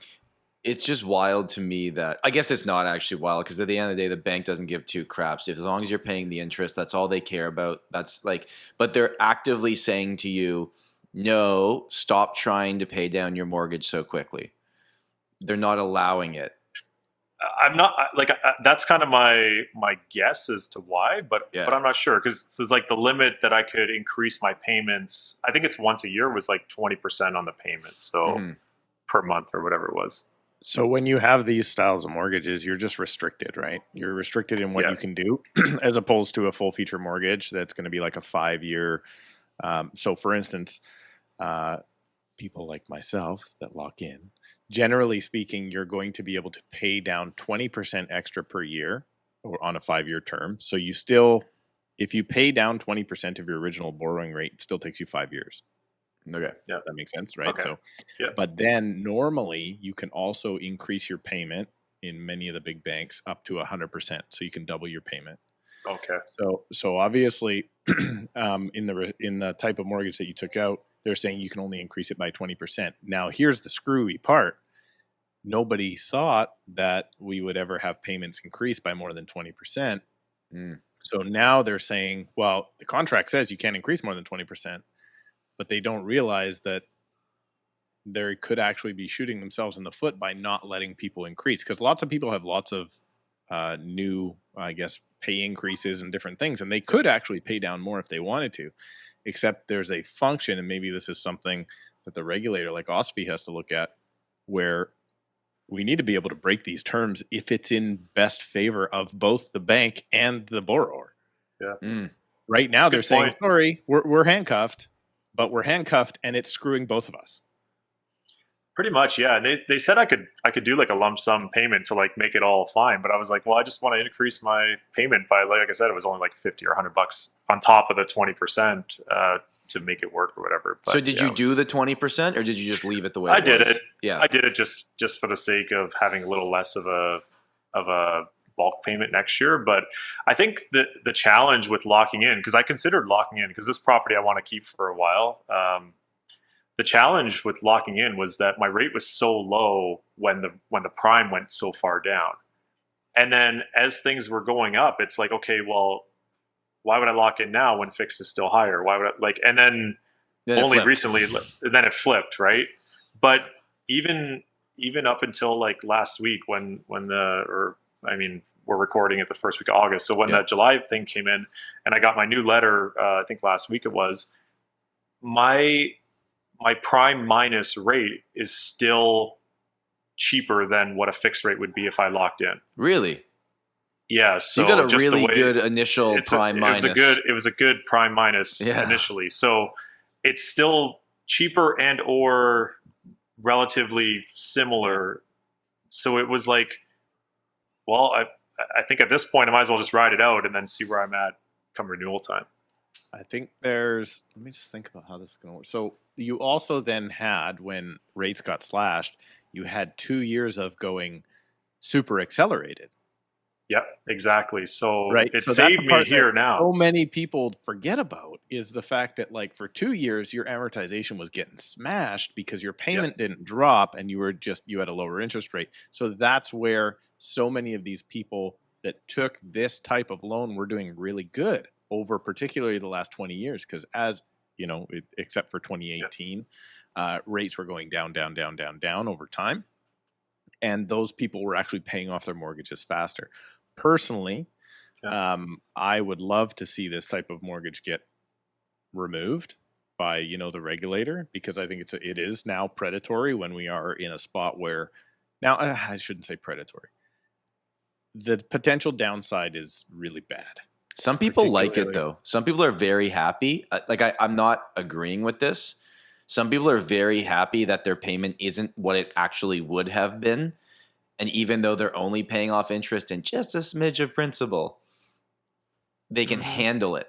It's just wild to me that, I guess it's not actually wild, because at the end of the day, the bank doesn't give two craps. As long as you're paying the interest, that's all they care about. That's like, but they're actively saying to you, no, stop trying to pay down your mortgage so quickly. They're not allowing it. I'm not like that's kind of my guess as to why, but I'm not sure, because there's like the limit that I could increase my payments. I think it's once a year was like 20% on the payment, so per month or whatever it was. So when you have these styles of mortgages, you're just restricted, right? You're restricted in what you can do, as opposed to a full feature mortgage that's going to be like a 5-year. So for instance, people like myself that lock in, generally speaking, you're going to be able to pay down 20% extra per year or on a 5-year term. So you still, if you pay down 20% of your original borrowing rate, it still takes you 5 years. Okay. Yeah, that makes sense, right? Okay. So, but then normally you can also increase your payment in many of the big banks up to 100%. So you can double your payment. Okay. So obviously, in the type of mortgage that you took out, they're saying you can only increase it by 20%. Now, here's the screwy part. Nobody thought that we would ever have payments increase by more than 20%. So now they're saying, well, the contract says you can't increase more than 20%, but they don't realize that they could actually be shooting themselves in the foot by not letting people increase. Because lots of people have lots of new, I guess, pay increases and different things, and they could actually pay down more if they wanted to, except there's a function, and maybe this is something that the regulator like OSFI has to look at, where we need to be able to break these terms if it's in best favor of both the bank and the borrower. Yeah. Right now they're saying, sorry, we're handcuffed, but we're handcuffed and it's screwing both of us. Pretty much, yeah. And they said I could do like a lump sum payment to like make it all fine, but I was like, well, I just want to increase my payment by, like I said, it was only like $50 or $100 on top of the 20% to make it work or whatever. But, so did you do the 20%, or did you just leave it the way I did was? it? Yeah, I did it just for the sake of having a little less of a bulk payment next year. But I think the challenge with locking in, because I considered locking in, because this property I want to keep for a while. The challenge with locking in was that my rate was so low when the prime went so far down. And then as things were going up, it's like, okay, well, why would I lock in now when fixed is still higher? Why would I and then Then it only flipped. recently, and then it flipped, right? But even up until like last week when we're recording it the first week of August. So when Yeah. that July thing came in and I got my new letter, I think last week it was, my prime minus rate is still cheaper than what a fixed rate would be if I locked in. Really? Yeah. So So you got a just the really way- good initial prime minus. It was a good prime minus Yeah. initially. So it's still cheaper and or relatively similar. So it was like, well, I think at this point I might as well just ride it out and then see where I'm at come renewal time. I think let me just think about how this is going to work. So you also then had, when rates got slashed, you had 2 years of going super accelerated. Yeah, exactly. So Right. it So that's saved the me part here that now. so many people forget about, is the fact that, like, for 2 years your amortization was getting smashed because your payment didn't drop and you had a lower interest rate. So that's where so many of these people that took this type of loan were doing really good over particularly the last 20 years, because, as you know, except for 2018, rates were going down over time, and those people were actually paying off their mortgages faster. Personally, I would love to see this type of mortgage get removed by, the regulator, because I think it is now predatory when we are in a spot where, now I shouldn't say predatory. The potential downside is really bad. Some people like it, Particularly- though. Some people are very happy. I'm not agreeing with this. Some people are very happy that their payment isn't what it actually would have been. And even though they're only paying off interest and just a smidge of principal, they can handle it.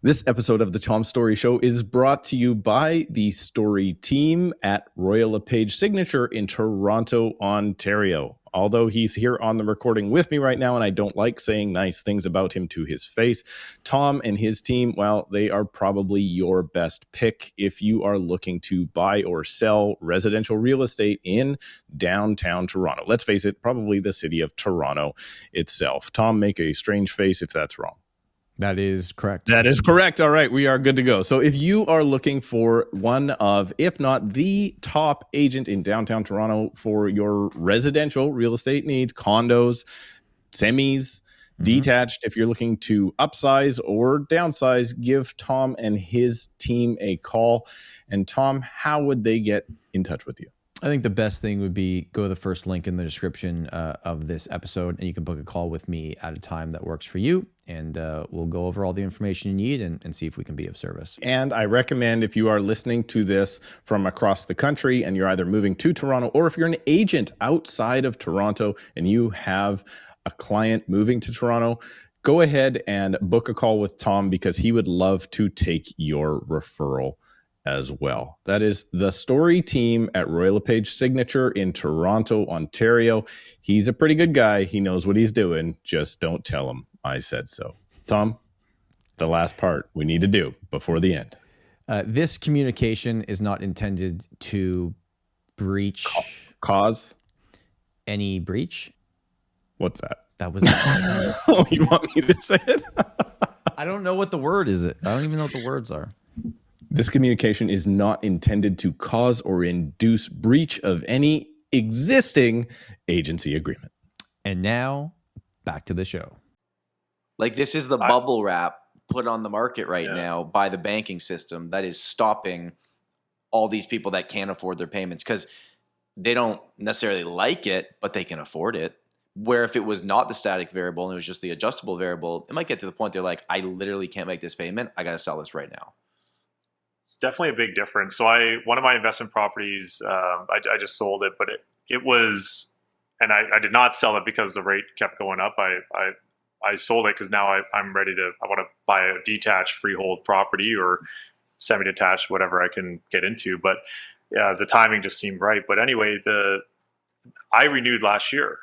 This episode of the Tom Storey Show is brought to you by the Storey team at Royal LePage Signature in Toronto, Ontario. Although he's here on the recording with me right now and I don't like saying nice things about him to his face, Tom and his team, well, they are probably your best pick if you are looking to buy or sell residential real estate in downtown Toronto. Let's face it, probably the city of Toronto itself. Tom, make a strange face if that's wrong. That is correct. That is correct. All right, we are good to go. So if you are looking for one of, if not the top agent in downtown Toronto for your residential real estate needs, condos, semis, detached, if you're looking to upsize or downsize, give Tom and his team a call. And Tom, how would they get in touch with you? I think the best thing would be go to the first link in the description of this episode, and you can book a call with me at a time that works for you. And we'll go over all the information you need and see if we can be of service. And I recommend, if you are listening to this from across the country and you're either moving to Toronto, or if you're an agent outside of Toronto and you have a client moving to Toronto, go ahead and book a call with Tom, because he would love to take your referral as well. That is the Storey team at Royal LePage Signature in Toronto, Ontario. He's a pretty good guy. He knows what he's doing. Just don't tell him I said so. Tom, the last part we need to do before the end. This communication is not intended to breach Cause? any breach. What's that? That was. Oh, you want me to say it? I don't know what the word is. I don't even know what the words are. This communication is not intended to cause or induce breach of any existing agency agreement. And now, back to the show. Like, this is the bubble wrap put on the market right Yeah. now by the banking system that is stopping all these people that can't afford their payments, because they don't necessarily like it, but they can afford it. Where if it was not the static variable and it was just the adjustable variable, it might get to the point they're like, I literally can't make this payment. I got to sell this right now. It's definitely a big difference. So one of my investment properties, I just sold it, but it was, and I did not sell it because the rate kept going up. I sold it because now I want to buy a detached freehold property or semi-detached, whatever I can get into. But the timing just seemed right. But anyway, I renewed last year,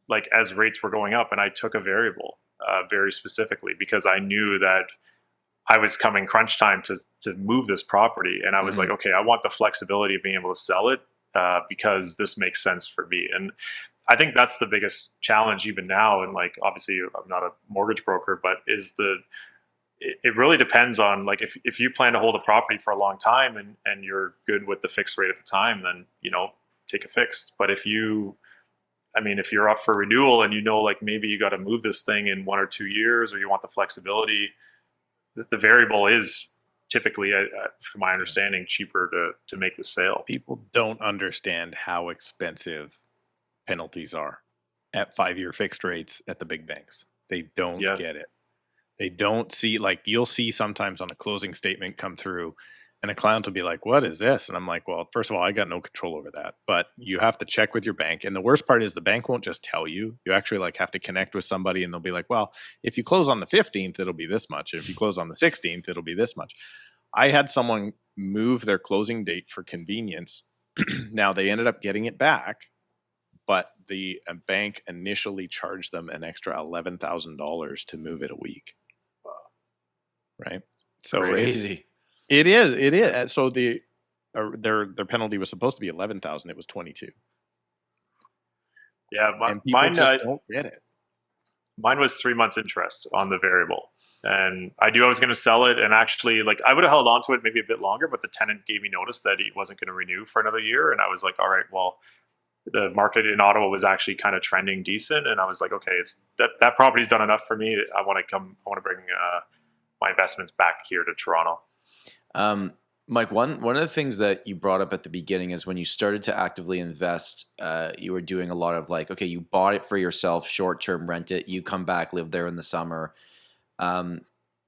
like as rates were going up, and I took a variable very specifically because I knew that I was coming crunch time to move this property. And I was like, okay, I want the flexibility of being able to sell it because this makes sense for me. And I think that's the biggest challenge even now. And like, obviously I'm not a mortgage broker, but is it really depends on, like, if you plan to hold a property for a long time and you're good with the fixed rate at the time, then, take a fixed. But if you're up for renewal and like maybe you got to move this thing in 1 or 2 years, or you want the flexibility, the variable is typically, from my understanding, cheaper to make the sale. People don't understand how expensive penalties are at 5-year fixed rates at the big banks. They don't get it. They don't see, like, you'll see sometimes on a closing statement come through and a client will be like, what is this? And I'm like, well, first of all, I got no control over that, but you have to check with your bank. And the worst part is the bank won't just tell you. You actually have to connect with somebody, and they'll be like, well, if you close on the 15th, it'll be this much. If you close on the 16th, it'll be this much. I had someone move their closing date for convenience. Now they ended up getting it back, but the bank initially charged them an extra $11,000 to move it a week. Right. So Crazy. It is. So their penalty was supposed to be 11,000. It was 22. Yeah. And people mine just don't get it. Mine was 3 months interest on the variable. And I knew I was going to sell it. And actually, like, I would have held on to it maybe a bit longer, but the tenant gave me notice that he wasn't going to renew for another year. And I was like, all right, well, the market in Ottawa was actually kind of trending decent. And I was like, okay, it's that property's done enough for me. I want to bring my investments back here to Toronto. Mike, one of the things that you brought up at the beginning is when you started to actively invest, you were doing a lot of, like, okay, you bought it for yourself, short-term rent it, you come back, live there in the summer.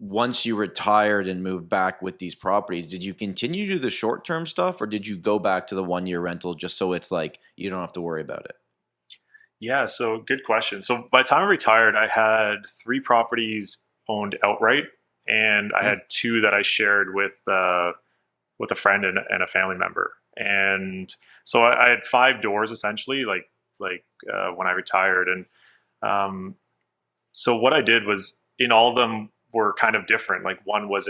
Once you retired and moved back with these properties, did you continue to do the short-term stuff, or did you go back to the 1-year rental just so it's like you don't have to worry about it? Yeah, so good question. So by the time I retired, I had 3 properties owned outright, and I had 2 that I shared with a friend and a family member. And so I had 5 doors essentially, like when I retired. And so what I did was, in all of them were kind of different. Like one was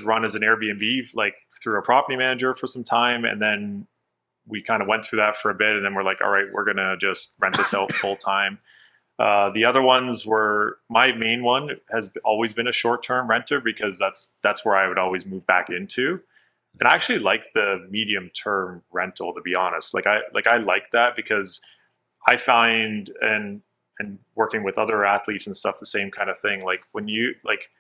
run as an Airbnb, like through a property manager for some time, and then we kind of went through that for a bit, and then we're like, all right, we're gonna just rent this out full time. The other ones were, my main one has always been a short-term renter, because that's where I would always move back into. And I actually like the medium-term rental, to be honest. I like that, because I find, and working with other athletes and stuff, the same kind of thing. Like, when you, like,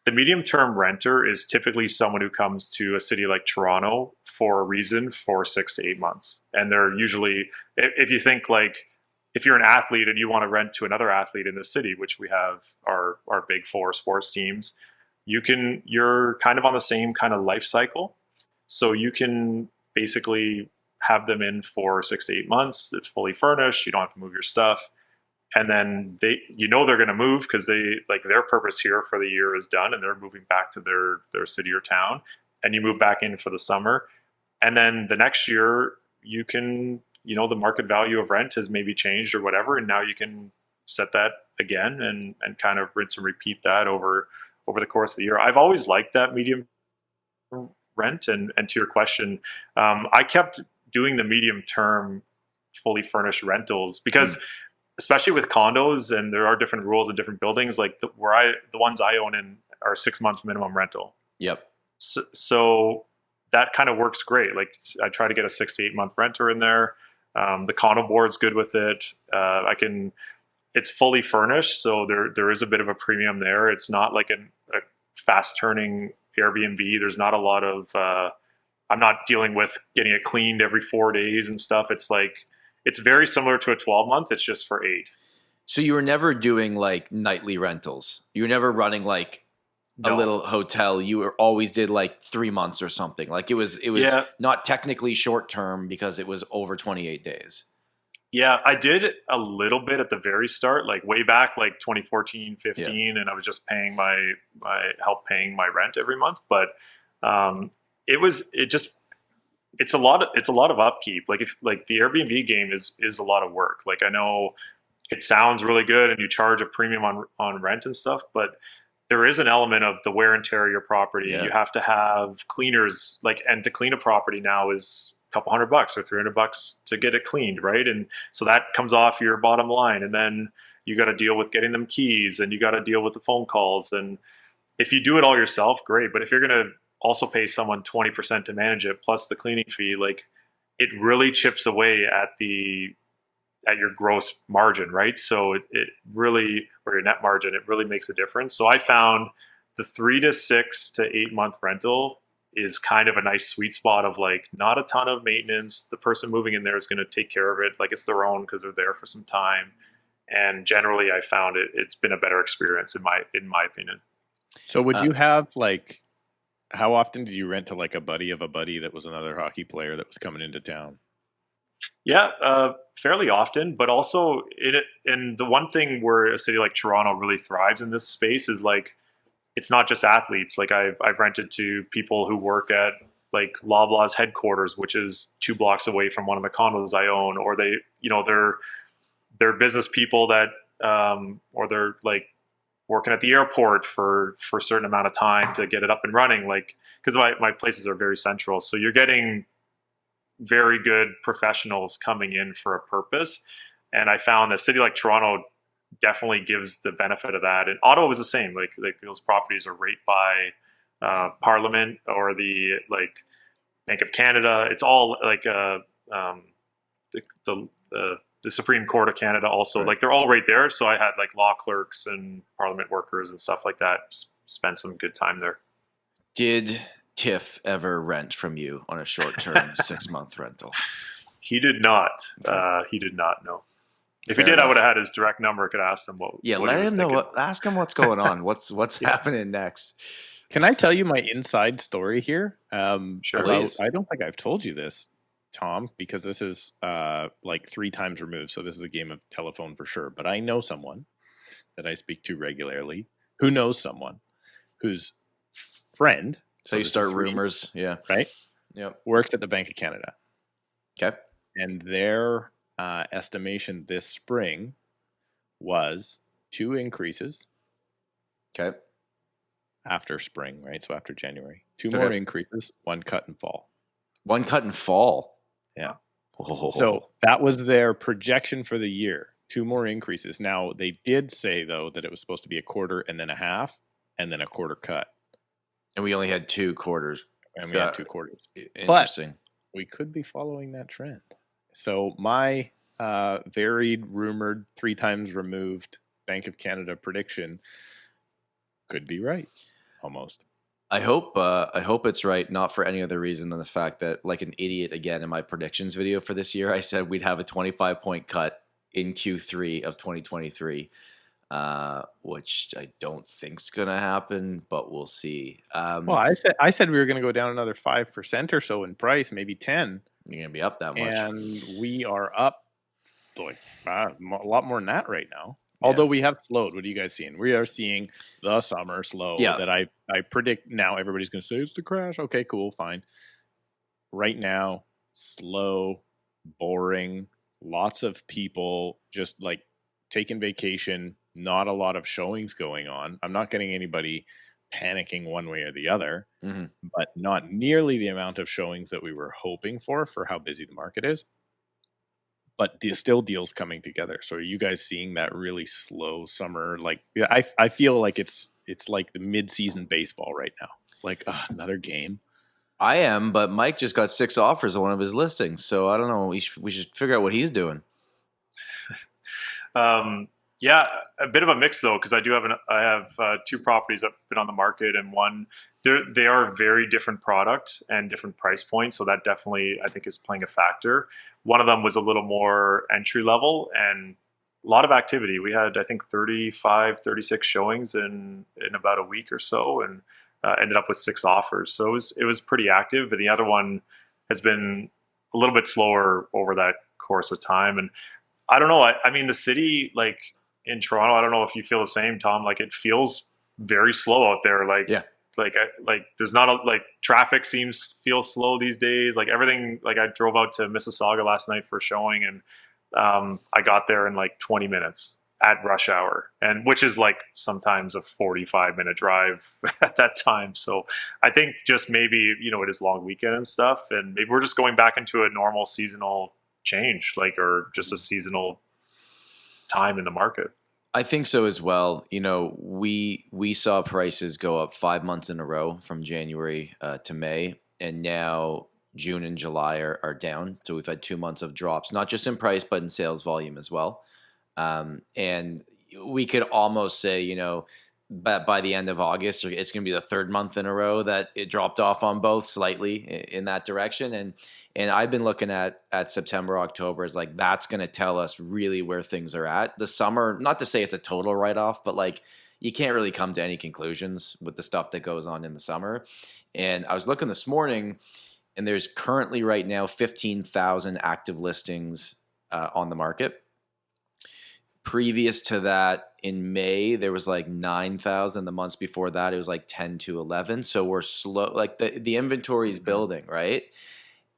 the medium-term renter is typically someone who comes to a city like Toronto for a reason for 6 to 8 months. And they're usually, if you think, like, if you're an athlete and you want to rent to another athlete in the city, which we have our big 4 sports teams, you're kind of on the same kind of life cycle. So you can basically have them in for 6 to 8 months. It's fully furnished. You don't have to move your stuff. And then they're going to move, because their purpose here for the year is done, and they're moving back to their city or town, and you move back in for the summer. And then the next year you can, the market value of rent has maybe changed or whatever, and now you can set that again and kind of rinse and repeat that over the course of the year. I've always liked that medium rent. And to your question, I kept doing the medium term fully furnished rentals, because especially with condos, and there are different rules in different buildings, like the ones I own in are 6 months minimum rental. Yep. So that kind of works great. Like, I try to get a 6 to 8 month renter in there. The condo board's good with it. It's fully furnished, so there is a bit of a premium there. It's not like a fast turning Airbnb. There's not a lot of, I'm not dealing with getting it cleaned every 4 days and stuff. It's like, it's very similar to a 12 month. It's just for 8. So you were never doing like nightly rentals. You were never running like a little hotel. You always did like 3 months or something. Like it was not technically short term, because it was over 28 days. Yeah, I did a little bit at the very start, like way back, like 2014, 15, and I was just paying paying my rent every month. But it's a lot of upkeep. Like, the Airbnb game is a lot of work. Like, I know it sounds really good and you charge a premium on rent and stuff, but there is an element of the wear and tear of your property. Yeah. You have to have cleaners, and to clean a property now is a couple $100 or $300 to get it cleaned, right? And so that comes off your bottom line. And then you got to deal with getting them keys, and you got to deal with the phone calls. And if you do it all yourself, great. But if you're going to also pay someone 20% to manage it plus the cleaning fee, like it really chips away at your gross margin, right? So it really, or your net margin, it really makes a difference. So I found the 3 to 6 to 8 month rental is kind of a nice sweet spot of like not a ton of maintenance. The person moving in there is going to take care of it like it's their own because they're there for some time. And generally, I found it's been a better experience in my opinion. So would you have like, how often did you rent to like a buddy of a buddy that was another hockey player that was coming into town? Yeah, fairly often, but also and the one thing where a city like Toronto really thrives in this space is like, it's not just athletes. Like I've rented to people who work at like Loblaw's headquarters, which is 2 blocks away from one of the condos I own, or they're business people that, or they're like working at the airport for a certain amount of time to get it up and running. Like, cause my places are very central. So you're getting very good professionals coming in for a purpose. And I found a city like Toronto definitely gives the benefit of that. And Ottawa was the same. Like those properties are right by Parliament or the like Bank of Canada. It's all like the Supreme Court of Canada also. Right. Like they're all right there. So I had like law clerks and Parliament workers and stuff like that. Spent some good time there. Did Tiff ever rent from you on a short-term 6-month rental? He did not. He did not. No. If Fair he did, enough. I would have had his direct number. I could ask him what. Yeah, what let he was him know. thinking. Ask him what's going on. What's happening next? Can I tell you my inside story here? Sure. Please. I don't think I've told you this, Tom, because this is like 3 times removed. So this is a game of telephone for sure. But I know someone that I speak to regularly who knows someone whose friend. So you start rumors. Yeah. Right? Yep. Worked at the Bank of Canada. Okay. And their estimation this spring was 2 increases. Okay. After spring, right? So after January. 2 more increases, 1 cut and fall. 1 cut and fall. Yeah. Oh. So that was their projection for the year. 2 more increases. Now, they did say, though, that it was supposed to be a quarter and then a half and then a quarter cut. And we only had 2 quarters. And we had 2 quarters. Interesting. But we could be following that trend. So my varied, rumored, 3 times removed Bank of Canada prediction could be right. Almost. I hope it's right, not for any other reason than the fact that, like an idiot again, in my predictions video for this year, I said we'd have a 25-point cut in Q3 of 2023, which I don't think's gonna happen, but we'll see. Well, I said we were going to go down another 5% or so in price, maybe 10. You're gonna be up that much, and we are up like a lot more than that right now. Although we have slowed. What are you guys seeing? We are seeing the summer slow that I predict now. Everybody's going to say it's the crash. Okay, cool, fine. Right now, slow, boring, lots of people just like taking vacation, not a lot of showings going on. I'm not getting anybody panicking one way or the other, but not nearly the amount of showings that we were hoping for how busy the market is. But still deals coming together. So are you guys seeing that really slow summer? Like, I feel like it's like the mid-season baseball right now. Like another game. I am, but Mike just got 6 offers on one of his listings, so I don't know. We should figure out what he's doing. Yeah, a bit of a mix though, because I have 2 properties that have been on the market, and one they are very different product and different price points. So that definitely I think is playing a factor. One of them was a little more entry level and a lot of activity. We had I think 35, 36 showings in about a week or so, and ended up with 6 offers. So it was pretty active. But the other one has been a little bit slower over that course of time. And I don't know. I mean, the city like in Toronto, I don't know if you feel the same, Tom. Like it feels very slow out there. Like there's not traffic feels slow these days. Like everything. Like I drove out to Mississauga last night for a showing, and I got there in like 20 minutes at rush hour, and which is like sometimes a 45-minute drive at that time. So I think just maybe it is long weekend and stuff, and maybe we're just going back into a normal seasonal change, or just a seasonal time in the market. I think so as well. You know, we saw prices go up 5 months in a row from January to May, and now June and July are down. So we've had 2 months of drops, not just in price, but in sales volume as well. And we could almost say, you know, by the end of August, it's going to be the third month in a row that it dropped off on both slightly in that direction. And I've been looking at September, October as like, that's going to tell us really where things are at. The summer, not to say it's a total write-off, but like you can't really come to any conclusions with the stuff that goes on in the summer. And I was looking this morning, and there's currently right now 15,000 active listings on the market. Previous to that, in May, there was like 9,000. The months before that, it was like 10 to 11. So we're slow, like the inventory is building, right?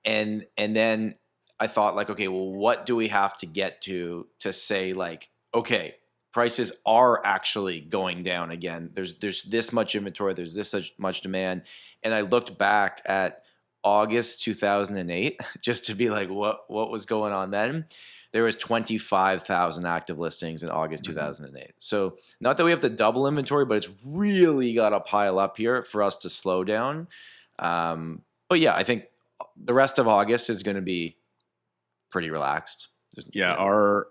And then I thought like, okay, well, what do we have to get to say like, okay, prices are actually going down again. There's this much inventory, there's this much demand. And I looked back at August 2008 just to be like, what was going on then? There was 25,000 active listings in August 2008. So not that we have to double inventory, but it's really got to pile up here for us to slow down. But yeah, I think the rest of August is going to be pretty relaxed. Yeah, our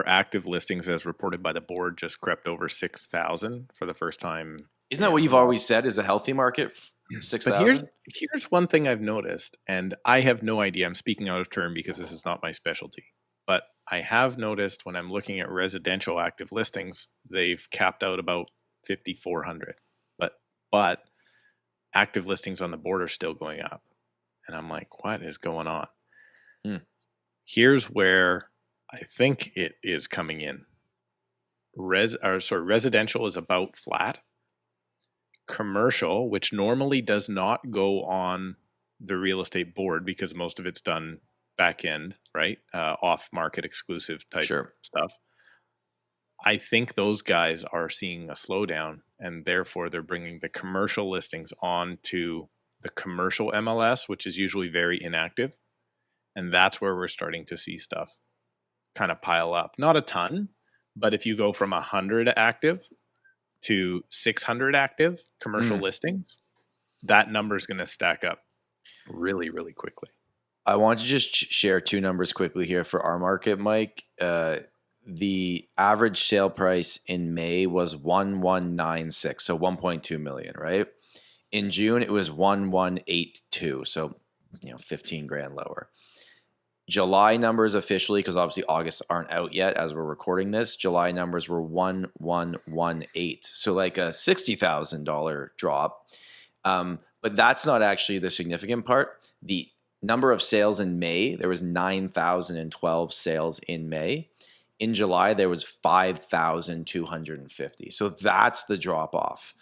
active listings as reported by the board just crept over 6,000 for the first time. Isn't that what you've always said is a healthy market? 6,000? Here's one thing I've noticed, and I have no idea. I'm speaking out of turn because this is not my specialty. But I have noticed when I'm looking at residential active listings, they've capped out about 5,400. But active listings on the board are still going up. And I'm like, what is going on? Here's where I think it is coming in. Residential is about flat. Commercial, which normally does not go on the real estate board because most of it's done back end, right? Off market exclusive type stuff. I think those guys are seeing a slowdown, and therefore they're bringing the commercial listings on to the commercial MLS, which is usually very inactive. And that's where we're starting to see stuff kind of pile up. Not a ton, but if you go from 100 active to 600 active commercial listings, that number is going to stack up really, really quickly. I want to just share two numbers quickly here for our market, Mike. The average sale price in May was 1,196, so 1.2 million, right? In June, it was 1,182, so 15 grand lower. July numbers officially, because obviously August aren't out yet as we're recording this, July numbers were 1,118, so like a $60,000 drop. But that's not actually the significant part. The number of sales in May, there was 9,012 sales in May. In July, there was 5,250. So that's the drop off.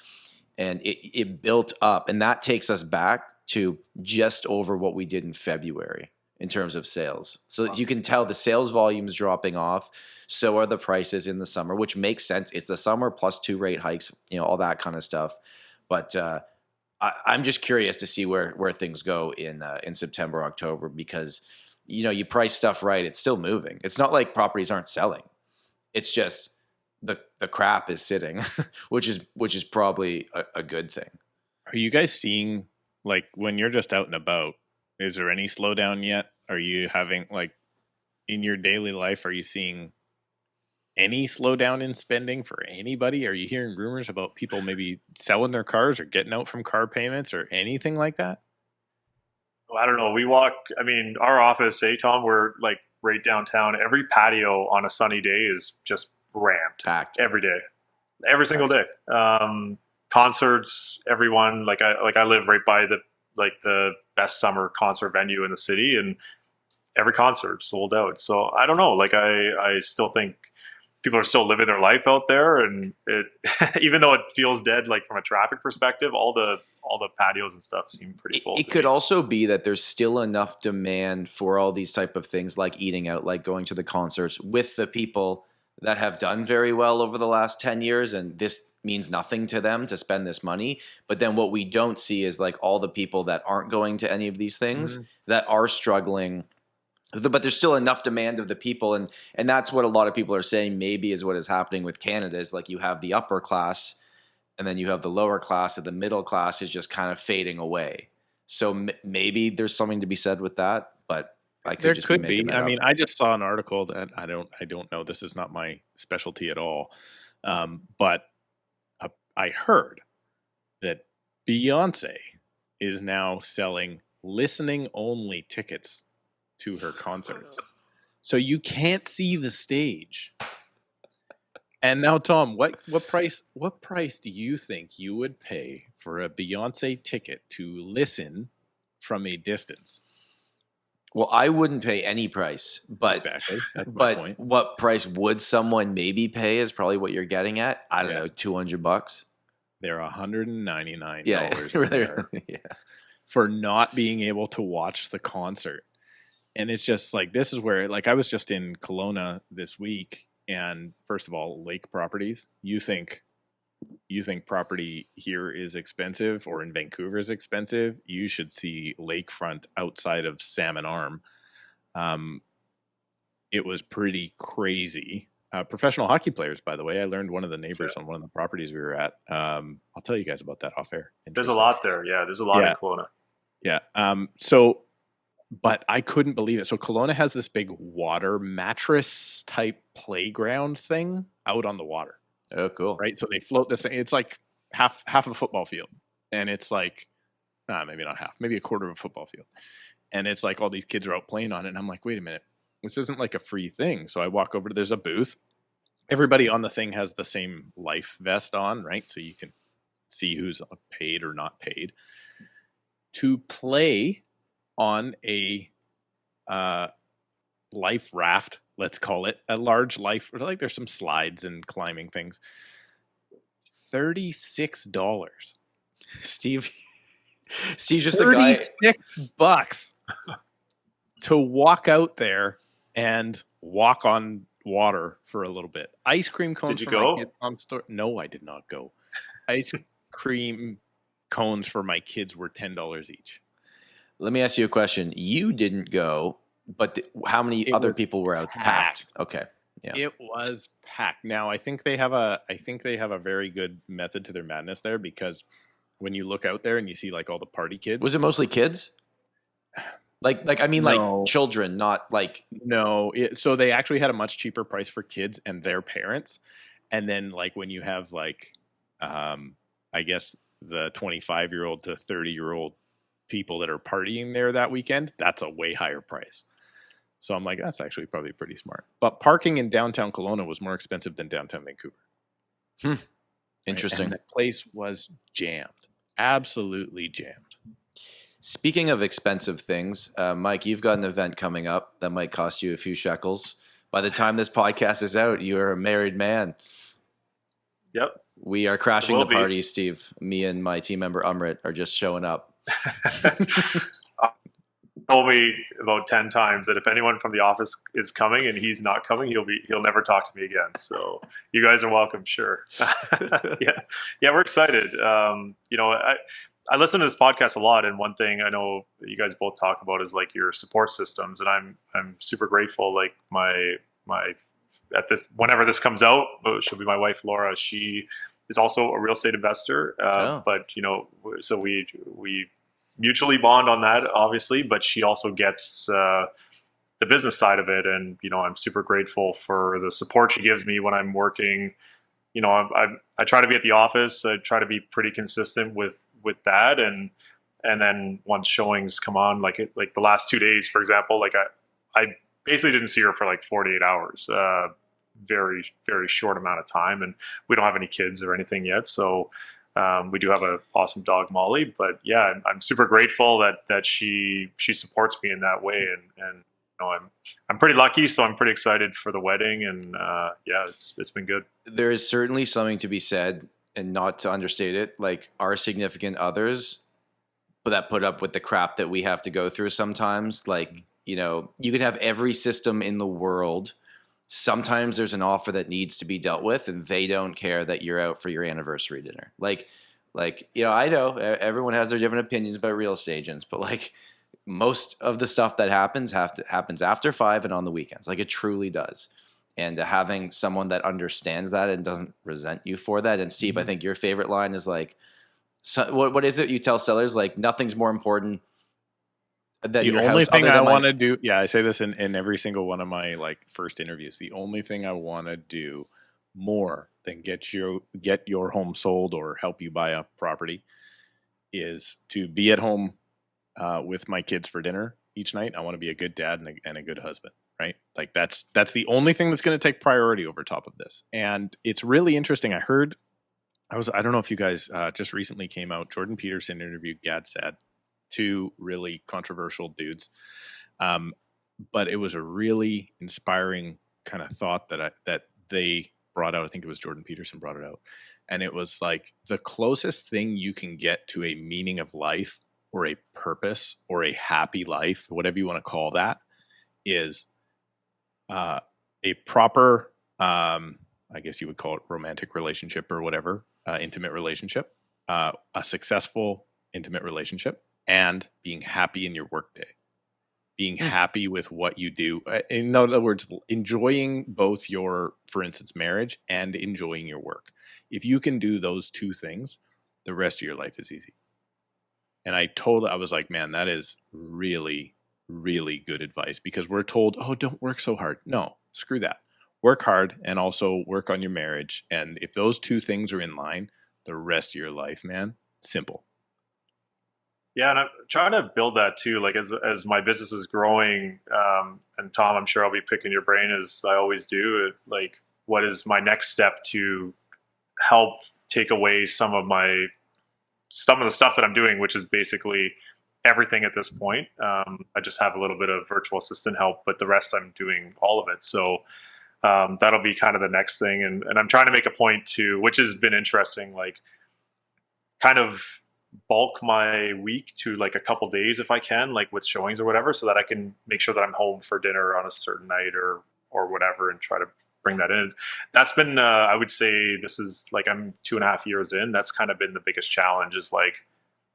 And it built up. And that takes us back to just over what we did in February in terms of sales. So you can tell the sales volume's dropping off. So are the prices in the summer, which makes sense. It's the summer plus 2 rate hikes, all that kind of stuff. But I'm just curious to see where things go in September, October, because you price stuff right, it's still moving. It's not like properties aren't selling. It's just the crap is sitting, which is probably a good thing. Are you guys seeing, like, when you're just out and about, is there any slowdown yet? Are you having, like, in your daily life, are you seeing any slowdown in spending for anybody? Are you hearing rumors about people maybe selling their cars or getting out from car payments or anything like that? Well, I don't know. Our office, Tom, we're like right downtown. Every patio on a sunny day is just rammed. Packed. Every day. Every single day. Concerts, everyone, I live right by the best summer concert venue in the city, and every concert sold out. So I don't know. I still think people are still living their life out there, and it even though it feels dead, from a traffic perspective, all the patios and stuff seem pretty full. It could also be that there's still enough demand for all these type of things, like eating out, like going to the concerts with the people that have done very well over the last 10 years, and this means nothing to them to spend this money. But then what we don't see is all the people that aren't going to any of these things that are struggling But there's still enough demand of the people, and that's what a lot of people are saying maybe is what is happening with Canada, is like you have the upper class and then you have the lower class, and the middle class is just kind of fading away. So maybe there's something to be said with that, but I could just be making that I up. mean, I just saw an article that I don't know. This is not my specialty at all. But I heard that Beyonce is now selling listening only tickets to her concerts. So you can't see the stage. And now, Tom, what price do you think you would pay for a Beyonce ticket to listen from a distance? Well, I wouldn't pay any price, but exactly. That's my point. What price would someone maybe pay is probably what you're getting at. I don't know, $200. They're $199 yeah. for not being able to watch the concert. And it's just like, this is where, like, I was just in Kelowna this week, and first of all, lake properties, you think property here is expensive or in Vancouver is expensive, you should see lakefront outside of Salmon Arm. It was pretty crazy. Professional hockey players, by the way. I learned one of the neighbors on one of the properties we were at. I'll tell you guys about that off air. There's a lot there. Yeah, there's a lot in Kelowna. Yeah. But I couldn't believe it. So Kelowna has this big water mattress type playground thing out on the water. Oh, cool. Right. So they float this. It's like half of a football field. And it's like, maybe not half, maybe a quarter of a football field. And it's like all these kids are out playing on it. And I'm like, wait a minute, this isn't like a free thing. So I walk over to, there's a booth. Everybody on the thing has the same life vest on, right? So you can see who's paid or not paid to play on a life raft, let's call it, a large life, like there's some slides and climbing things. $36. Steve's just the guy. $36 to walk out there and walk on water for a little bit. Ice cream cones. Did you go? No, I did not go. Ice cream cones for my kids were $10 each. Let me ask you a question. You didn't go, but how many other people were out? Packed. Okay. Yeah. It was packed. Now I think they have a very good method to their madness there, because when you look out there and you see like all the party kids. Was it mostly kids? Like children, not like. No. So they actually had a much cheaper price for kids and their parents. And then like when you have like, I guess the 25-year-old to 30-year-old people that are partying there that weekend, that's a way higher price. So I'm like, that's actually probably pretty smart. But parking in downtown Kelowna was more expensive than downtown Vancouver. Interesting. And the place was jammed. Absolutely jammed. Speaking of expensive things, Mike, you've got an event coming up that might cost you a few shekels. By the time this podcast is out, you are a married man. Yep. We are crashing the party, Steve. Me and my team member Umrit are just showing up. Told me about 10 times that if anyone from the office is coming and he's not coming, he'll never talk to me again. So you guys are welcome. Sure. Yeah, we're excited. I listen to this podcast a lot, and one thing I know you guys both talk about is like your support systems, and I'm super grateful. Like my whenever this comes out, she'll be my wife Laura. She is also a real estate investor, but so we mutually bond on that, obviously, but she also gets the business side of it. And, I'm super grateful for the support she gives me when I'm working. I try to be at the office. I try to be pretty consistent with that. And then once showings come on, like the last 2 days, for example, like I basically didn't see her for like 48 hours, very, very short amount of time. And we don't have any kids or anything yet. So, we do have an awesome dog, Molly, but yeah, I'm super grateful that she supports me in that way, and I'm pretty lucky, so I'm pretty excited for the wedding, and it's been good. There is certainly something to be said, and not to understate it, like our significant others, but that put up with the crap that we have to go through sometimes. Like you can have every system in the world. Sometimes there's an offer that needs to be dealt with, and they don't care that you're out for your anniversary dinner. Like I know everyone has their different opinions about real estate agents, but like most of the stuff that happens happens after 5 and on the weekends. Like, it truly does. And having someone that understands that and doesn't resent you for that. And Steve, I think your favorite line is like, so, what is it you tell sellers? Like, nothing's more important than The your only house. thing other I than want to do, I say this in every single one of my like first interviews. The only thing I want to do more than get your home sold or help you buy a property is to be at home with my kids for dinner each night. I want to be a good dad and a good husband, right? Like that's the only thing that's going to take priority over top of this. And it's really interesting. I don't know if you guys just recently came out. Jordan Peterson interviewed Gad Saad, two really controversial dudes. But it was a really inspiring kind of thought that they brought out. I think it was Jordan Peterson brought it out. And it was like the closest thing you can get to a meaning of life or a purpose or a happy life, whatever you want to call that, is a proper, I guess you would call it romantic relationship or whatever, intimate relationship, a successful intimate relationship, and being happy in your workday, being happy with what you do. In other words, enjoying both your, for instance, marriage and enjoying your work. If you can do those two things, the rest of your life is easy. And I was like, man, that is really, really good advice, because we're told, oh, don't work so hard. No, screw that. Work hard and also work on your marriage. And if those two things are in line, the rest of your life, man, simple. Yeah, and I'm trying to build that too. Like as my business is growing, and Tom, I'm sure I'll be picking your brain as I always do. Like, what is my next step to help take away some of the stuff that I'm doing, which is basically everything at this point. I just have a little bit of virtual assistant help, but the rest I'm doing all of it. So that'll be kind of the next thing. And I'm trying to make a point to, which has been interesting, like kind of bulk my week to like a couple days if I can, like with showings or whatever, so that I can make sure that I'm home for dinner on a certain night or whatever, and try to bring that in. That's been I would say, this is like, I'm 2.5 years in. That's kind of been the biggest challenge, is like,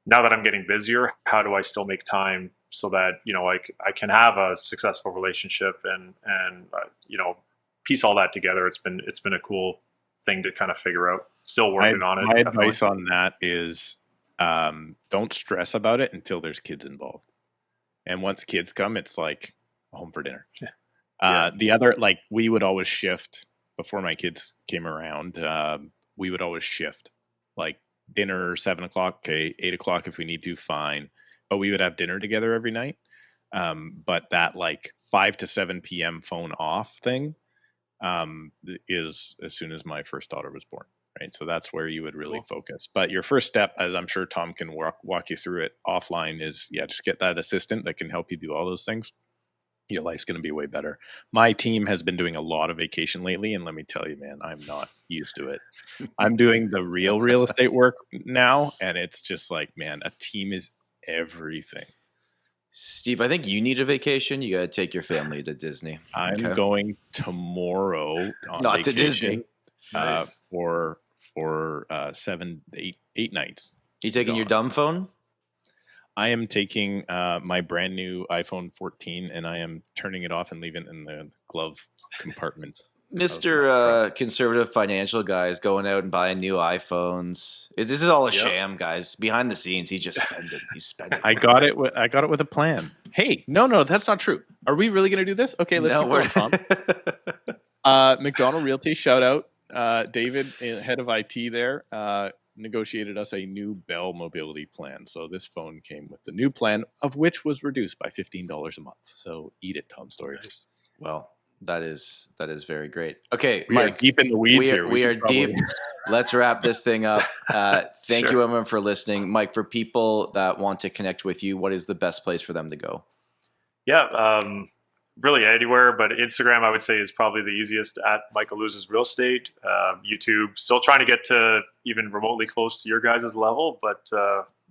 now that I'm getting busier, how do I still make time so that, you know, I can have a successful relationship and you know, piece all that together. It's been a cool thing to kind of figure out. Still working on it. My advice on that is, don't stress about it until there's kids involved. And once kids come, it's like home for dinner. Yeah. The other, like, we would always shift before my kids came around. We would always shift, like dinner 7 o'clock, okay, 8 o'clock if we need to, fine. But we would have dinner together every night. But that like 5 to 7 p.m. phone off thing is as soon as my first daughter was born. Right. So that's where you would really focus. But your first step, as I'm sure Tom can walk you through it offline, is just get that assistant that can help you do all those things. Your life's going to be way better. My team has been doing a lot of vacation lately. And let me tell you, man, I'm not used to it. I'm doing the real estate work now. And it's just like, man, a team is everything. Steve, I think you need a vacation. You got to take your family to Disney. I'm going tomorrow on Not vacation, to Disney. Nice. for 8 nights. You taking your dumb phone? I am taking my brand new iPhone 14 and I am turning it off and leaving it in the glove compartment. Mr. Conservative financial guy is going out and buying new iPhones. This is all a sham, guys. Behind the scenes, he's just spending. He's spending. I got it with a plan. Hey, no, that's not true. Are we really going to do this? Okay, let's keep going, Tom. Macdonald Realty, shout out. David, head of IT there, negotiated us a new Bell mobility plan. So this phone came with the new plan, of which was reduced by $15 a month. So eat it, Tom Storey. Well, that is very great. Okay, we Mike, are deep in the weeds here. We are deep. Let's wrap this thing up. Thank you, everyone, for listening. Mike, for people that want to connect with you, what is the best place for them to go? Yeah, really anywhere, but Instagram, I would say, is probably the easiest, at Mike Ouzas Real Estate. YouTube, still trying to get to even remotely close to your guys' level, but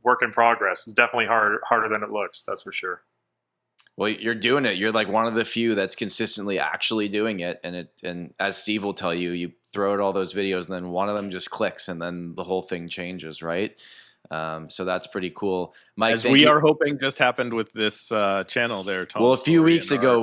work in progress. It's definitely harder than it looks, that's for sure. Well, you're doing it. You're like one of the few that's consistently actually doing it. And as Steve will tell you, you throw out all those videos and then one of them just clicks and then the whole thing changes, right? So that's pretty cool. Mike, As we are hoping just happened with this channel there, Tom. Well, a few Storey weeks and ago, our-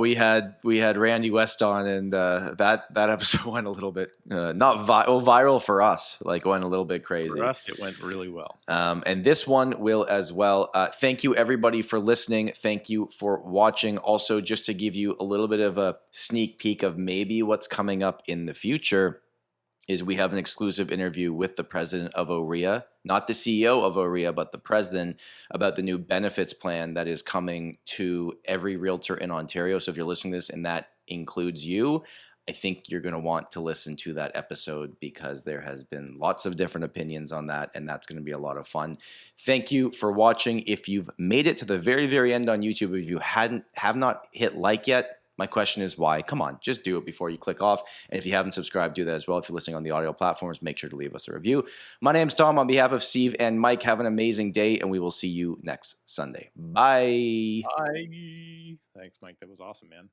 we had Randy West on, and that episode went a little bit viral for us, like went a little bit crazy. For us, it went really well. And this one will as well. Thank you, everybody, for listening. Thank you for watching. Also, just to give you a little bit of a sneak peek of maybe what's coming up in the future, is we have an exclusive interview with the president of OREA, not the CEO of OREA, but the president, about the new benefits plan that is coming to every realtor in Ontario. So if you're listening to this and that includes you, I think you're going to want to listen to that episode, because there has been lots of different opinions on that, and that's going to be a lot of fun. Thank you for watching. If you've made it to the very, very end on YouTube, if you have not hit like yet, my question is why? Come on, just do it before you click off. And if you haven't subscribed, do that as well. If you're listening on the audio platforms, make sure to leave us a review. My name's Tom. On behalf of Steve and Mike, have an amazing day, and we will see you next Sunday. Bye. Bye. Thanks, Mike. That was awesome, man.